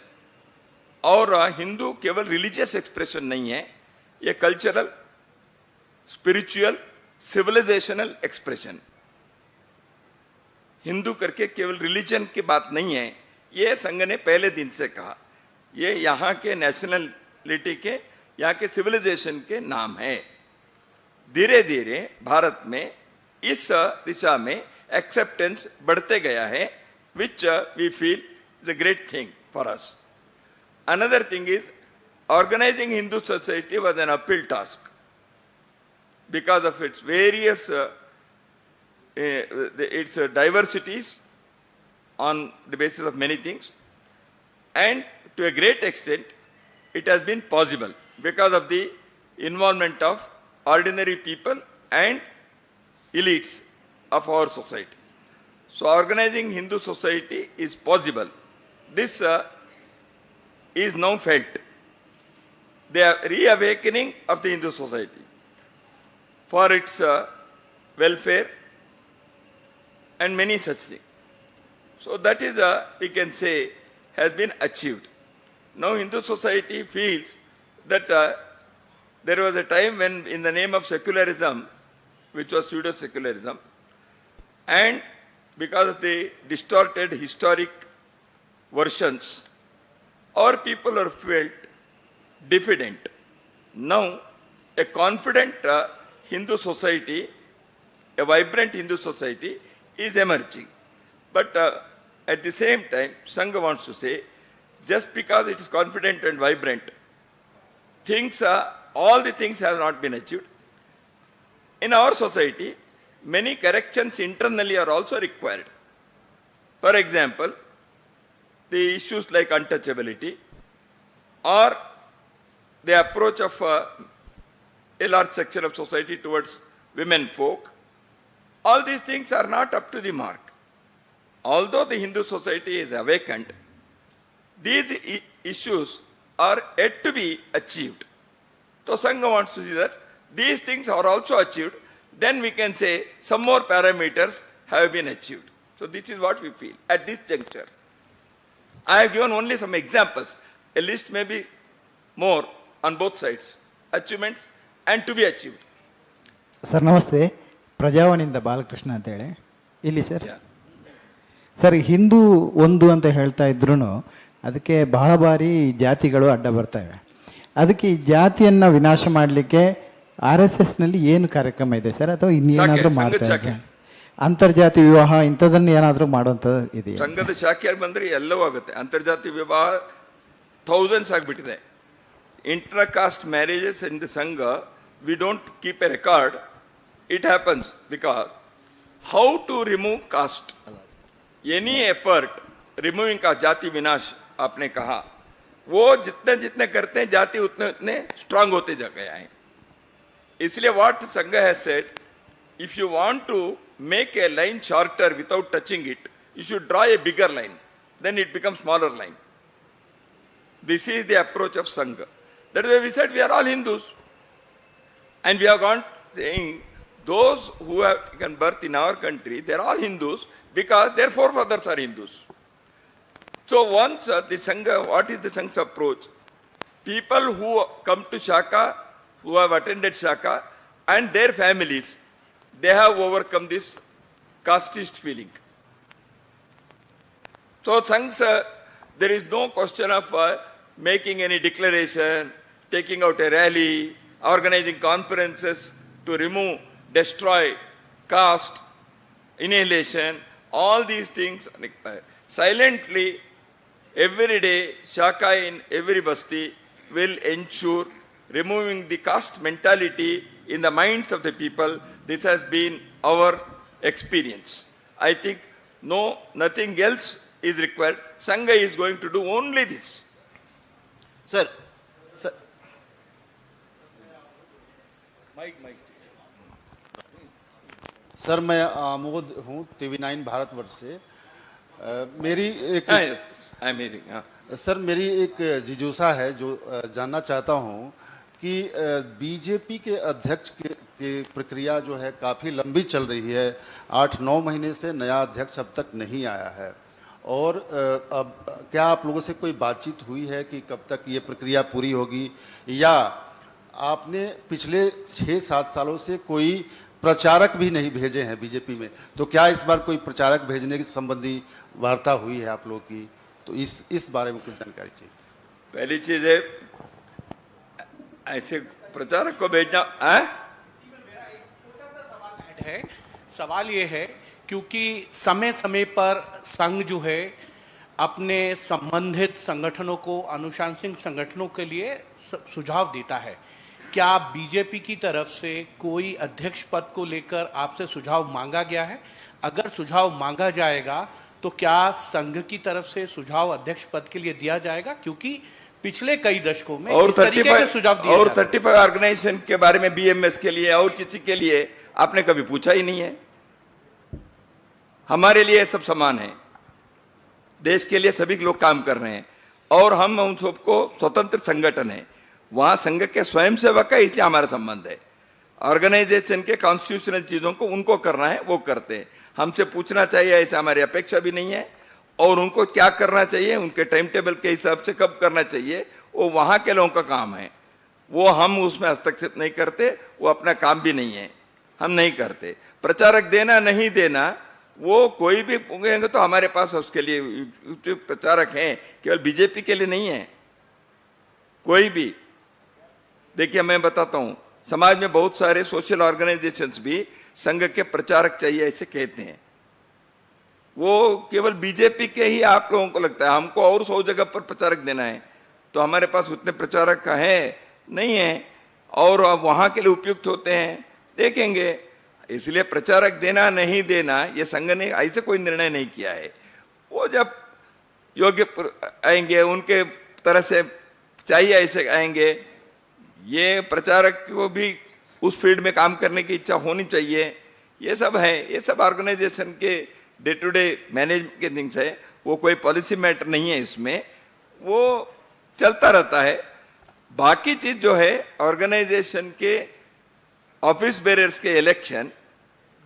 और हिंदू केवल रिलीजियस एक्सप्रेशन नहीं है, ये cultural, spiritual, civilisational expression. Hindu करके केवल रिलीजन की बात नहीं है. ये संघ ने पहले दिन से कहा, ये यहाँ के नेशनलिटी के, यहाँ के सिविलाइजेशन के नाम है. धीरे धीरे भारत में इस दिशा में एक्सेप्टेंस बढ़ते गया है, which we feel is a great thing for us. Another thing is, organizing Hindu society was an uphill task because of its various its diversities on the basis of many things, and to a great extent it has been possible because of the involvement of ordinary people and elites of our society. So organizing Hindu society is possible. This is now felt. The reawakening of the Hindu society for its welfare and many such things. So that is, we can say, has been achieved. Now Hindu society feels that there was a time when, in the name of secularism, which was pseudo-secularism, and because of the distorted historic versions, our people are felt diffident. Now, a confident Hindu society, a vibrant Hindu society is emerging. But at the same time, Sangh wants to say, just because it is confident and vibrant, things, all the things have not been achieved. In our society, many corrections internally are also required. For example, the issues like untouchability or the approach of a large section of society towards women folk, all these things are not up to the mark. Although the Hindu society is awakened, these issues are yet to be achieved. So Sangh wants to see that these things are also achieved, then we can say some more parameters have been achieved. So this is what we feel at this juncture. I have given only some examples. A list may be more on both sides, achievements and to be achieved. Sir ನಮಸ್ತೆ, ಪ್ರಜಾವಾಣಿಯಿಂದ ಬಾಲಕೃಷ್ಣ ಅಂತ ಹೇಳಿ. ಇಲ್ಲಿ sir sir, Hindu ಒಂದು ಅಂತ ಹೇಳ್ತಾ ಇದ್ರು ಅದಕ್ಕೆ ಬಹಳ ಬಾರಿ ಜಾತಿಗಳು ಅಡ್ಡ ಬರ್ತವೆ. ಅದಕ್ಕೆ ಈ ಜಾತಿಯನ್ನ ವಿನಾಶ ಮಾಡಲಿಕ್ಕೆ RSS ನಲ್ಲಿ ಏನು ಕಾರ್ಯಕ್ರಮ ಇದೆ ಸರ್, ಅಥವಾ ಇನ್ನೇನಾದ್ರೂ ಮಾಡ್ತಾ ಇದ್ದಾರೆ? ಅಂತರ್ಜಾತಿ ವಿವಾಹ ಇಂಥದನ್ನ ಏನಾದ್ರೂ ಮಾಡುವಂಥದ್ದು ಇದೆಯಾ? ಸಂಘದ ಶಾಖೆಯಲ್ಲಿ ಬಂದ್ರೆ ಎಲ್ಲವೂ ಆಗುತ್ತೆ. ಅಂತರ್ಜಾತಿ ವಿವಾಹ ಥೌಸಂಡ್ಸ್ ಆಗಿಬಿಟ್ಟಿದೆ. Inter caste marriages in the Sangh, we don't keep a record. It happens because how to remove caste, any effort removing का जाति विनाश आपने कहा, वो जितने जितने करते हैं जाति उतने उतने स्ट्रांग होते जा गया है. इसलिए what Sangh has said, if you want to make a line shorter without touching it, you should draw a bigger line, then it become smaller line. This is the approach of Sangh. That is why we said we are all Hindus, and we have gone saying those who have taken birth in our country, they are all Hindus because their forefathers are Hindus. So once the Sangha, what is the Sangh's approach? People who come to Shaka, who have attended Shaka, and their families, they have overcome this casteist feeling. So Sangha, there is no question of making any declaration, taking out a rally, organizing conferences to remove, destroy caste, annihilation, all these things. Silently, every day, Shaka in every basti will ensure removing the caste mentality in the minds of the people. This has been our experience. I think nothing else is required. Sangha is going to do only this. Sir. Sir मैं आमोद हूँ TV9 Bharatvarsh से मेरी एक sir मेरी एक जिज्ञासा है जो जानना चाहता हूँ कि बीजेपी के अध्यक्ष की प्रक्रिया जो है काफ़ी लंबी चल रही है 8-9 महीने से नया अध्यक्ष अब तक नहीं आया है और अब क्या आप लोगों से कोई बातचीत हुई है कि कब तक ये प्रक्रिया पूरी होगी या आपने पिछले 6-7 सालों से कोई प्रचारक भी नहीं भेजे हैं बीजेपी में तो क्या इस बार कोई प्रचारक भेजने की संबंधी वार्ता हुई है आप लोगों की तो इस बारे में कुछ जानकारी चाहिए। पहली चीज है ऐसे प्रचारक को भेजना है सवाल ये है क्योंकि समय समय पर संघ जो है अपने संबंधित संगठनों को अनुशासनिक संगठनों के लिए सुझाव देता है क्या बीजेपी की तरफ से कोई अध्यक्ष पद को लेकर आपसे सुझाव मांगा गया है अगर सुझाव मांगा जाएगा तो क्या संघ की तरफ से सुझाव अध्यक्ष पद के लिए दिया जाएगा क्योंकि पिछले कई दशकों में और इस तरीके के सुझाव दिए और 35 ऑर्गेनाइजेशन के बारे में बीएमएस के लिए और किसी के लिए आपने कभी पूछा ही नहीं है। हमारे लिए सब समान है, देश के लिए सभी लोग काम कर रहे हैं और हम उन सबको स्वतंत्र संगठन है, वहां संघ के स्वयंसेवक है इसलिए हमारा संबंध है। ऑर्गेनाइजेशन के कॉन्स्टिट्यूशनल चीजों को उनको करना है वो करते हैं, हमसे पूछना चाहिए ऐसा हमारी अपेक्षा भी नहीं है और उनको क्या करना चाहिए उनके टाइम टेबल के हिसाब से कब करना चाहिए वो वहां के लोगों का काम है, वो हम उसमें हस्तक्षेप नहीं करते, वो अपना काम भी नहीं है, हम नहीं करते। प्रचारक देना नहीं देना वो कोई भी पूछेंगे तो हमारे पास उसके लिए प्रचारक हैं, केवल बीजेपी के लिए नहीं है कोई भी। देखिए मैं बताता हूं समाज में बहुत सारे सोशल ऑर्गेनाइजेशंस भी संघ के प्रचारक चाहिए ऐसे कहते हैं, वो केवल बीजेपी के ही आप लोगों को लगता है, हमको और 100 जगह पर प्रचारक देना है तो हमारे पास उतने प्रचारक है नहीं है और वहां के लिए उपयुक्त होते हैं देखेंगे। इसलिए प्रचारक देना नहीं देना ये संघ ने ऐसे कोई निर्णय नहीं किया है, वो जब योग्य आएंगे उनके तरह से चाहिए ऐसे आएंगे। ये प्रचारक को भी उस फील्ड में काम करने की इच्छा होनी चाहिए, ये सब है, ये सब ऑर्गेनाइजेशन के डे टू डे मैनेजमेंट के थिंग्स है, वो कोई पॉलिसी मैटर नहीं है, इसमें वो चलता रहता है। बाकी चीज जो है ऑर्गेनाइजेशन के ऑफिस बेरर्स के election,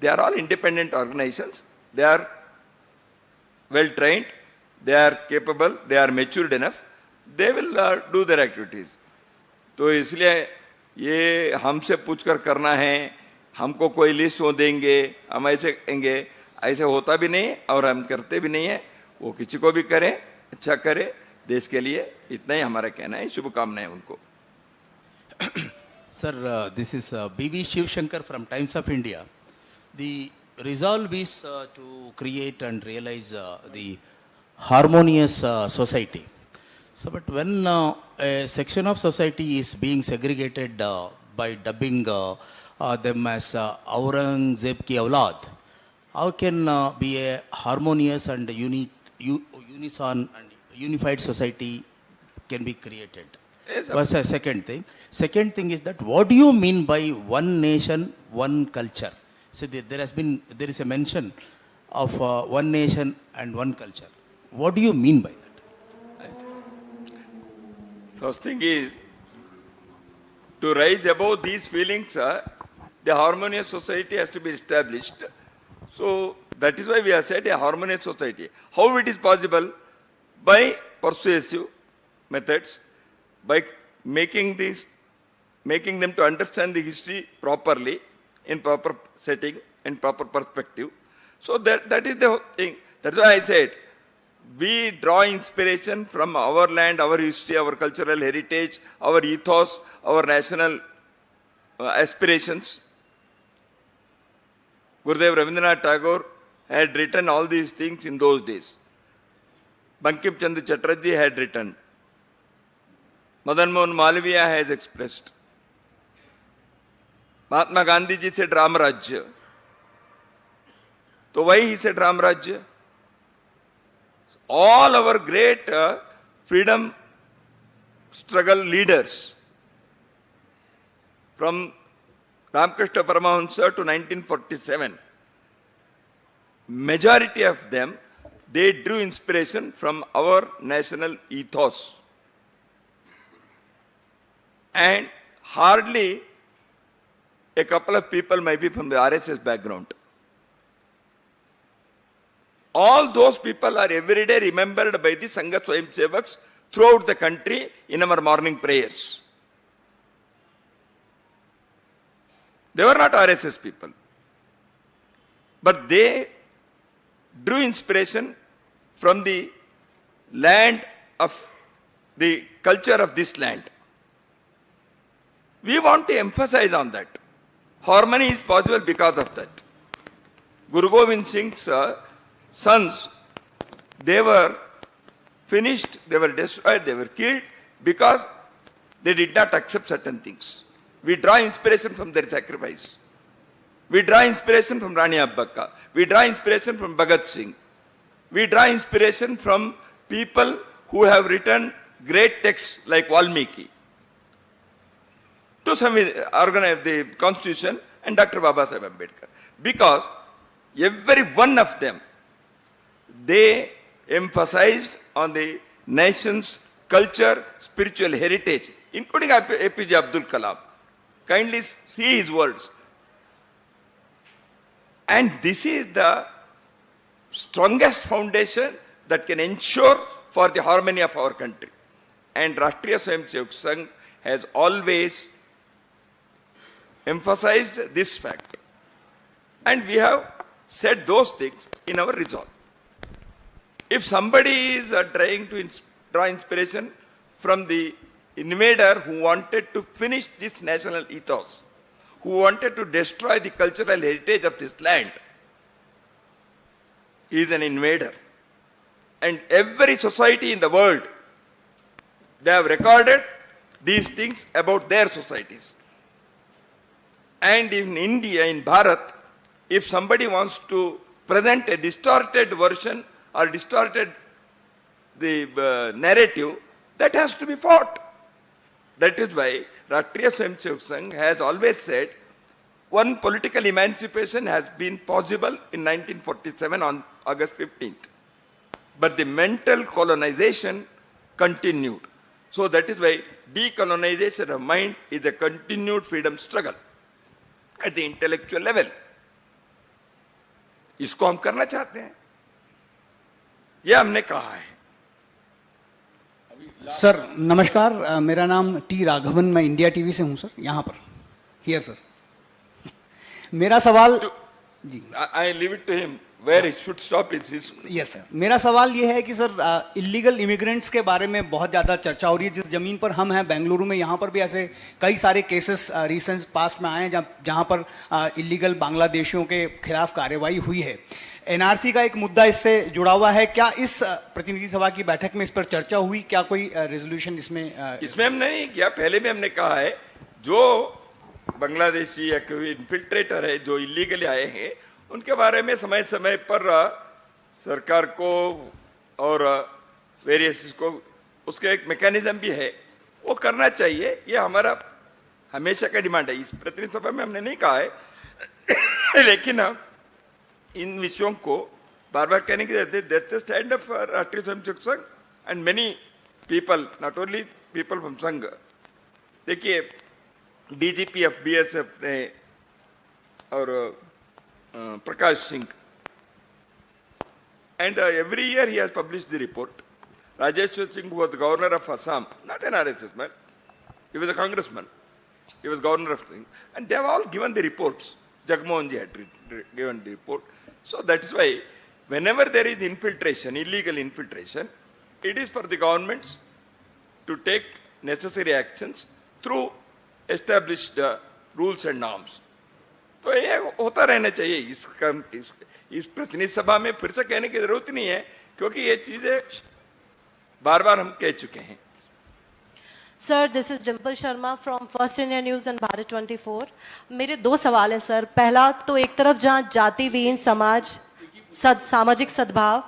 they are all independent organisations, they are well trained, they are capable, they are matured enough, they will do their activities. तो इसलिए ये हमसे पूछकर करना है, हमको कोई लिस्ट वो देंगे हम ऐसे कहेंगे, ऐसे होता भी नहीं और हम करते भी नहीं है। वो किसी को भी करे अच्छा करे देश के लिए, इतना ही हमारा कहना है। शुभकामनाएं उनको। Sir, this is B.V. Shivshankar from Times of India. The resolve is to create and realize the harmonious society. So, but when a section of society is being segregated by dubbing them as Aurangzeb ki aulad, how can be a harmonious and unison and unified society can be created? Yes, What's the second thing? Second thing is that what do you mean by one nation, one culture? So there is a mention of one nation and one culture. What do you mean by that? First thing is to rise above these feelings. the harmonious society has to be established. So that is why we have said a harmonious society. How it is possible? By persuasive methods, by making them to understand the history properly, in proper setting, in proper perspective. So that is the thing. That's why I said, we draw inspiration from our land, our history, our cultural heritage, our ethos, our national aspirations. Gurudev Rabindranath Tagore had written all these things in those days. Bankim Chandra Chatterjee had written. Madan Mohan Malviya has expressed. Mahatma Gandhi ji said Ram Rajya. So why he said Ram Rajya? All our great freedom struggle leaders, from Ramakrishna Paramahansa to 1947, majority of them, they drew inspiration from our national ethos. And hardly a couple of people may be from the RSS background. All those people are every day remembered by the Sangha Swayamsevaks throughout the country in our morning prayers. They were not RSS people. But they drew inspiration from the land of the culture of this land. We want to emphasize on that. Harmony is possible because of that. Guru Gobind Singh's sons, they were finished, they were destroyed, they were killed because they did not accept certain things. We draw inspiration from their sacrifice. We draw inspiration from Rani Abbakka. We draw inspiration from Bhagat Singh. We draw inspiration from people who have written great texts like Valmiki to organize the constitution, and Dr. Baba Saheb Ambedkar. Because every one of them, they emphasized on the nation's culture, spiritual heritage, including APJ Abdul Kalam. Kindly see his words. And this is the strongest foundation that can ensure for the harmony of our country. And Rashtriya Swayamsevak Sangh has always emphasized this fact. And we have said those things in our resolve. If somebody is trying to draw inspiration from the invader who wanted to finish this national ethos, who wanted to destroy the cultural heritage of this land, he is an invader. And every society in the world, they have recorded these things about their societies. And in India, in Bharat, if somebody wants to present a distorted version or distorted the narrative, that has to be fought. That is why Rashtriya Swayamsevak Sangh has always said one political emancipation has been possible in 1947 on August 15th. But the mental colonization continued. So that is why decolonization of mind is a continued freedom struggle at the intellectual level. इसको हम करना चाहते हैं, यह हमने कहा है. Sir नमस्कार, मेरा नाम टी राघवन, मैं इंडिया टीवी से हूं सर, यहाँ पर हियर सर. मेरा सवाल जी, I leave it to him. Where it should stop is his. Yes sir. मेरा सवाल ये है कि सर इलीगल इमिग्रेंट्स के बारे में बहुत ज़्यादा चर्चा हो रही है. जिस ज़मीन पर हम हैं बेंगलुरु में, यहाँ पर भी ऐसे कई सारे केसेस रिसेंट पास्ट में आए हैं जहाँ पर इलीगल बांग्लादेशियों के खिलाफ कार्रवाई हुई है. एनआरसी का एक मुद्दा इससे जुड़ा हुआ है. क्या इस प्रतिनिधि सभा की बैठक में इस पर चर्चा हुई? क्या कोई रेजोल्यूशन इसमें हमने नहीं किया. पहले भी हमने कहा है, जो बांग्लादेशी या कोई इन्फिल्ट्रेटर है जो इलीगली आए हैं, उनके बारे में समय समय पर सरकार को और वेरियस को उसका एक मैकेनिज्म भी है, वो करना चाहिए. ये हमारा हमेशा का डिमांड है. इस प्रतिनिधि सभा में हमने नहीं कहा है, लेकिन इन विषयों को बार बार कहने की जरूरत है. दैट्स द स्टैंड ऑफ राष्ट्रीय Swayamsevak Sangh and many people, not only people from संघ. देखिए, डीजीपी ऑफ बीएसएफ ने or Prakash Singh. And every year he has published the report. Rajeshwar Singh was the governor of Assam, not an RSS man. He was a congressman. He was governor of Singh. And they have all given the reports. Jagmohan ji had given the report. So that is why whenever there is infiltration, illegal infiltration, it is for the governments to take necessary actions through established rules and norms. तो ये होता रहना चाहिए. इस प्रतिनिधि सभा में फिर से कहने की जरूरत नहीं है, क्योंकि ये चीजें बार बार हम कह चुके हैं. Sir, this is Dimple Sharma from first India news and Bharat 24. मेरे दो सवाल है सर. पहला तो एक तरफ जहां जाति विहीन समाज, सामाजिक सद्भाव,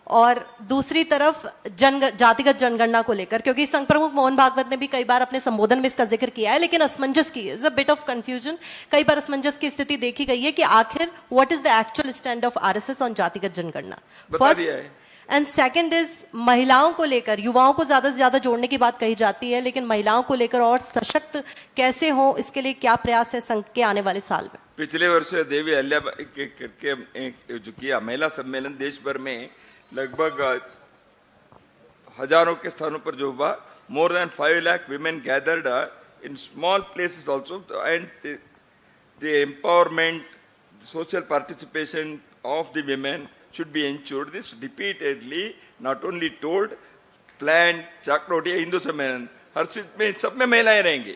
और दूसरी तरफ जातिगत जनगणना को लेकर, क्योंकि संघ प्रमुख मोहन भागवत ने भी कई बार अपने संबोधन में इसका जिक्र किया है, लेकिन असमंजस की is a bit of confusion. कई बार असमंजस की स्थिति देखी गई है कि आखिर what is the actual stand of RSS on जातिगत जनगणना. फर्स्ट एंड सेकंड इज महिलाओं को लेकर, युवाओं को ज्यादा से ज्यादा जोड़ने की बात कही जाती है, लेकिन महिलाओं को लेकर और सशक्त कैसे हो, इसके लिए क्या प्रयास है संघ के आने वाले साल में? पिछले वर्ष देवी अहिल्याबाई के जो किया महिला सम्मेलन देश भर में लगभग हजारों के स्थानों पर जो हुआ, more than 5 lakh women gathered in small places also, and the empowerment, the social participation of the women should be ensured. This repeatedly not only told, planned, चाकरोटिया Hindu सम्मेलन, हर चीज में सब में महिलाएं रहेंगी.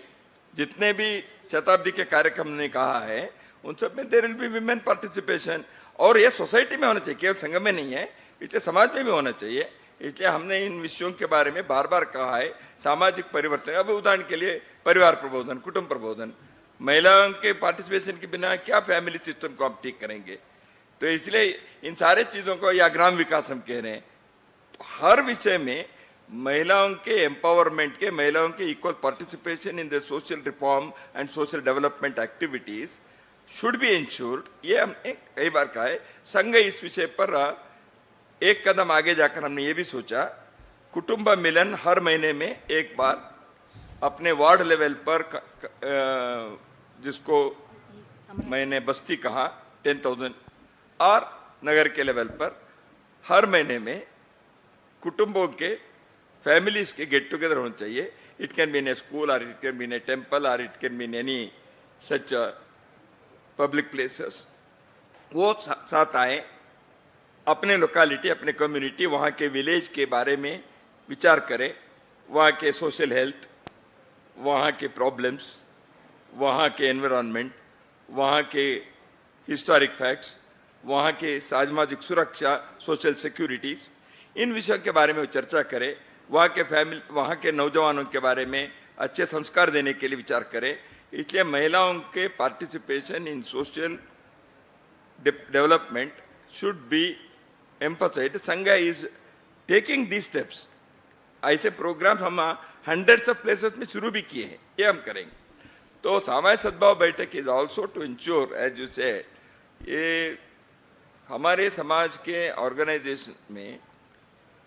जितने भी शताब्दी के कार्यक्रम ने कहा है उन सब में there will be women participation. और ये सोसाइटी में होना चाहिए, केवल संघ में नहीं है, इसलिए समाज में भी होना चाहिए. इसलिए हमने इन विषयों के बारे में बार बार कहा है. सामाजिक परिवर्तन, अब उदाहरण के लिए परिवार प्रबोधन, कुटुंब प्रबोधन, महिलाओं के पार्टिसिपेशन के बिना क्या फैमिली सिस्टम को आप ठीक करेंगे? तो इसलिए इन सारे चीजों को, या ग्राम विकास हम कह रहे हैं, हर विषय में महिलाओं के एम्पावरमेंट के, महिलाओं के equal participation in the social reform and social development activities should be insured. ये हमने कई बार कहा है. संघ इस विषय पर एक कदम आगे जाकर हमने ये भी सोचा, कुटुंब मिलन हर महीने में एक बार अपने वार्ड लेवल पर, जिसको मैंने बस्ती कहा 10,000, और नगर के लेवल पर हर महीने में कुटुंबों के, फैमिलीज के गेट टुगेदर होना चाहिए. It can be in a school, और it can be in a temple, और it can be in any such public places. वो साथ आए, अपने लोकेलिटी, अपने कम्युनिटी, वहाँ के विलेज के बारे में विचार करें, वहाँ के सोशल हेल्थ, वहाँ के प्रॉब्लम्स, वहाँ के एनवायरनमेंट, वहाँ के हिस्टोरिक फैक्ट्स, वहाँ के सामाजिक सुरक्षा, सोशल सिक्योरिटीज, इन विषयों के बारे में चर्चा करें. वहाँ के फैमिली, वहाँ के नौजवानों के बारे में अच्छे संस्कार देने के लिए विचार करें. इसलिए महिलाओं के participation in social development should be emphasized. Sangha is taking these steps. ऐसे प्रोग्राम हम hundreds of places में शुरू भी किए हैं, ये हम करेंगे. तो सामाजिक सद्भाव बैठक is also to ensure, as you said, ये हमारे समाज के ऑर्गेनाइजेशन में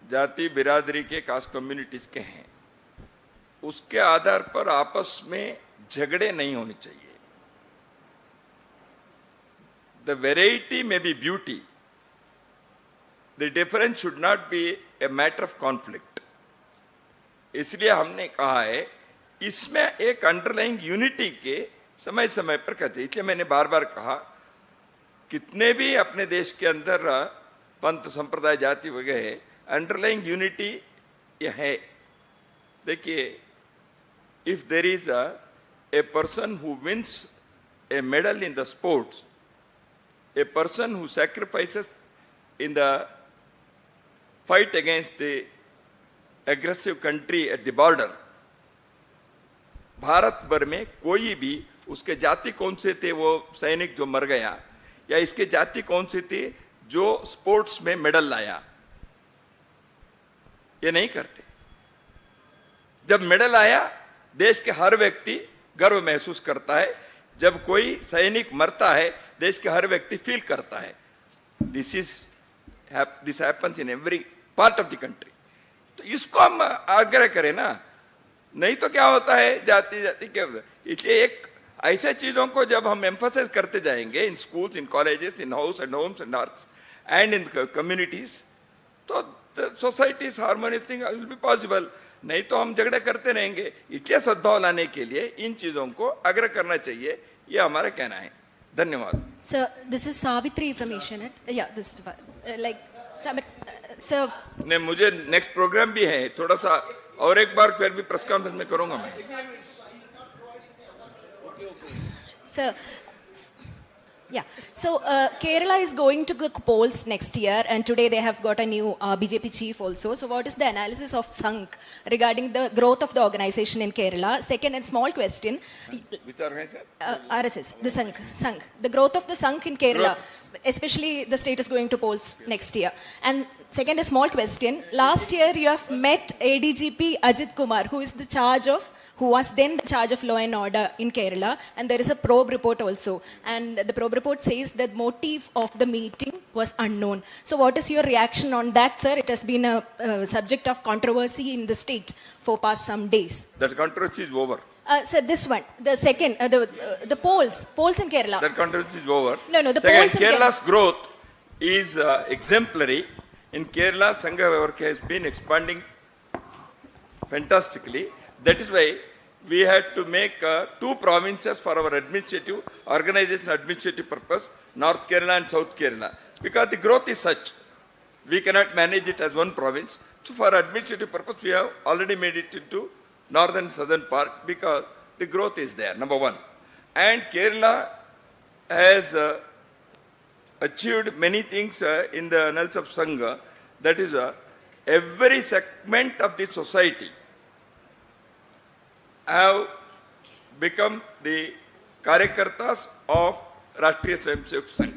जाति बिरादरी के, कास्ट कम्युनिटीज के हैं, उसके आधार पर आपस में झगड़े नहीं होने चाहिए. The variety may be beauty. The difference should not be a matter of conflict. इसलिए हमने कहा है इसमें एक अंडरलाइंग यूनिटी के समय समय पर कहते. इसलिए मैंने बार बार कहा, कितने भी अपने देश के अंदर पंथ, संप्रदाय, जाति वगैरह, अंडरलाइंग यूनिटी ये है. देखिए, if there is a person who wins a medal in the sports, a person who sacrifices in the fight against the aggressive country at the border, Bharat भर में कोई भी, उसके जाति कौन से थे वो सैनिक जो मर गया, या इसके जाति कौन से थे जो स्पोर्ट्स में मेडल लाया, ये नहीं करते. जब मेडल आया, देश के हर व्यक्ति गर्व महसूस करता है. जब कोई सैनिक मरता है, देश के हर व्यक्ति फील करता है. This happens in every part of the country. तो इसको हम आग्रह करें ना, नहीं तो क्या होता है, जाति जाति के. इसलिए एक ऐसे चीजों को जब हम एम्फसाइज करते जाएंगे in schools, in colleges, in house and homes and arts and in communities, तो societies harmonious thing will be possible. नहीं तो हम झगड़े करते रहेंगे. इसलिए सद्भाव लाने के लिए इन चीजों को आग्रह करना चाहिए, ये हमारा कहना है. धन्यवाद. Sir, this is Savitri from Asianet. Yeah, this is like sir. ने मुझे नेक्स्ट प्रोग्राम भी है, थोड़ा सा और एक बार फिर भी प्रेस कॉन्फ्रेंस में करूंगा मैं. Sir, yeah. So Kerala is going to the polls next year, and today they have got a new BJP chief also. So what is the analysis of Sangh regarding the growth of the organization in Kerala? Second, and small question. Which organization? RSS, the Sangh. The growth of the Sangh in Kerala, especially the state is going to polls next year. And second, a small question. Last year you have met ADGP Ajit Kumar, who was then the charge of law and order in Kerala, and there is a probe report also, and the probe report says that motive of the meeting was unknown. So what is your reaction on that, sir? It has been a subject of controversy in the state for past some days. That controversy is over. Sir, this one, the second, the polls in Kerala. That controversy is over. No, the second, polls in Kerala's growth is exemplary. In Kerala, Sangha work has been expanding fantastically. That is why we had to make 2 provinces for our administrative organization, administrative purpose, North Kerala and South Kerala, because the growth is such. We cannot manage it as one province. So for administrative purpose, we have already made it into northern southern part because the growth is there, number one. And Kerala has achieved many things in the annals of Sangha. That is, every segment of the society have become the Karyakartas of Rashtriya Swayamsevak Sangh.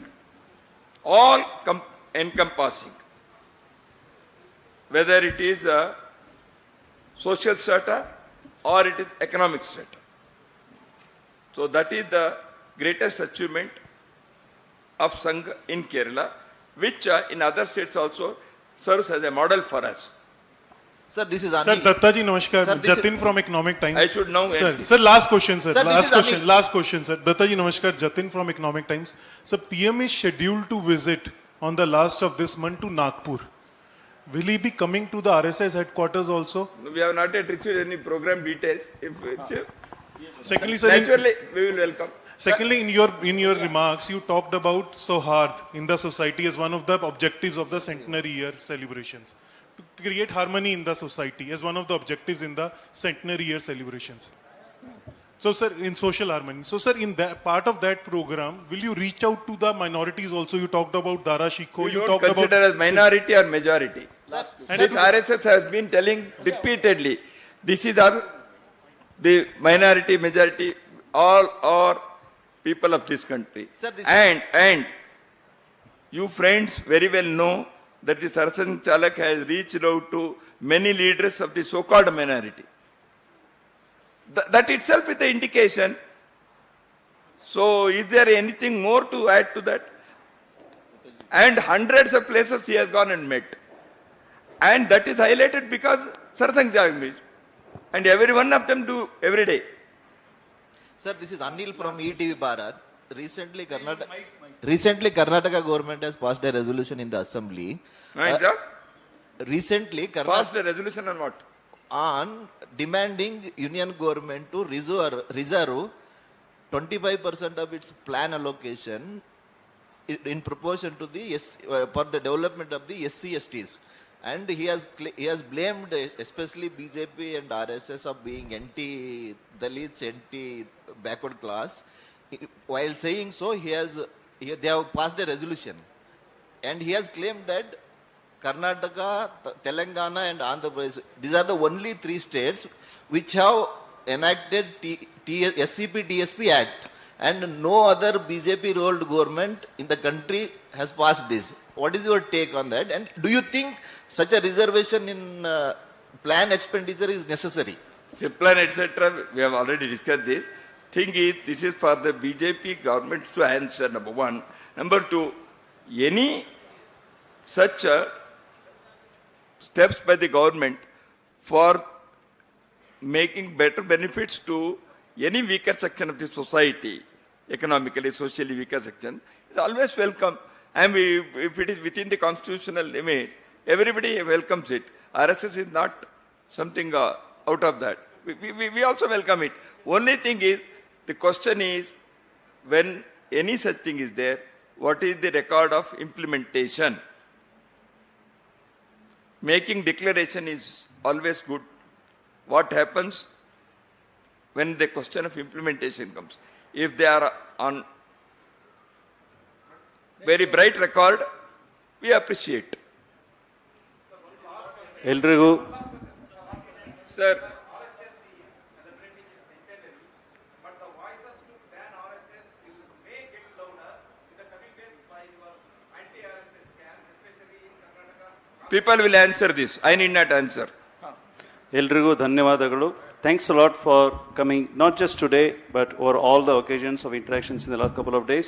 All encompassing. Whether it is social strata or it is economic strata. So that is the greatest achievement of Sangh in Kerala, which in other states also serves as a model for us. Sir, this is Anil. Sir, Dattaji, namaskar. Sir, Jatin from Economic Times. I should know. Sir, last question, sir. Sir, Last question, sir. Dattaji, namaskar. Jatin from Economic Times. Sir, PM is scheduled to visit on the last of this month to Nagpur. Will he be coming to the RSS headquarters also? We have not yet received any program details. Secondly, sir, naturally, we will welcome. Secondly, in your remarks, you talked about Sohard in the society as one of the objectives of the Centenary year celebrations. To create harmony in the society as one of the objectives in the Centenary year celebrations. So, sir, in social harmony. So, sir, in that part of that program, will you reach out to the minorities also? You talked about Dara Shikho. You don't consider as minority or majority. This RSS has been telling repeatedly, this is the minority, majority, all are people of this country. Sir, and you friends very well know that the Sarkaryavah Chalak has reached out to many leaders of the so-called minority. That itself is the indication. So is there anything more to add to that? And hundreds of places he has gone and met. And that is highlighted because Sarkaryavah Chalak, and every one of them do every day. Sir, this is Anil from ETV Bharat. Recently, Karnataka government has passed a resolution in the assembly. Recently, Passed a resolution on what? On demanding union government to reserve 25% of its plan allocation in proportion to the for the development of the SC/STs. And he has blamed especially BJP and RSS of being anti-Dalits, anti-backward class. While saying so, they have passed a resolution. And he has claimed that Karnataka, Telangana and Andhra Pradesh, these are the only 3 states which have enacted SCP-TSP Act. And no other BJP-rolled government in the country has passed this. What is your take on that? And do you think such a reservation in plan expenditure is necessary? Plan, etc. We have already discussed this. Thing is, this is for the BJP government to answer, number one. Number two, any such steps by the government for making better benefits to any weaker section of the society, economically, socially weaker section, is always welcome. And if it is within the constitutional limits, everybody welcomes it. RSS is not something out of that. We also welcome it. Only thing is, the question is, when any such thing is there, what is the record of implementation? Making declaration is always good. What happens when the question of implementation comes? If they are on very bright record, we appreciate. ಎಲ್ರಿಗೂ Sir, people will answer this. I need not answer. ಎಲ್ರಿಗೂ ಧನ್ಯವಾದಗಳು. Thanks a lot for coming, not just today, but over all the occasions of interactions in the last couple of days.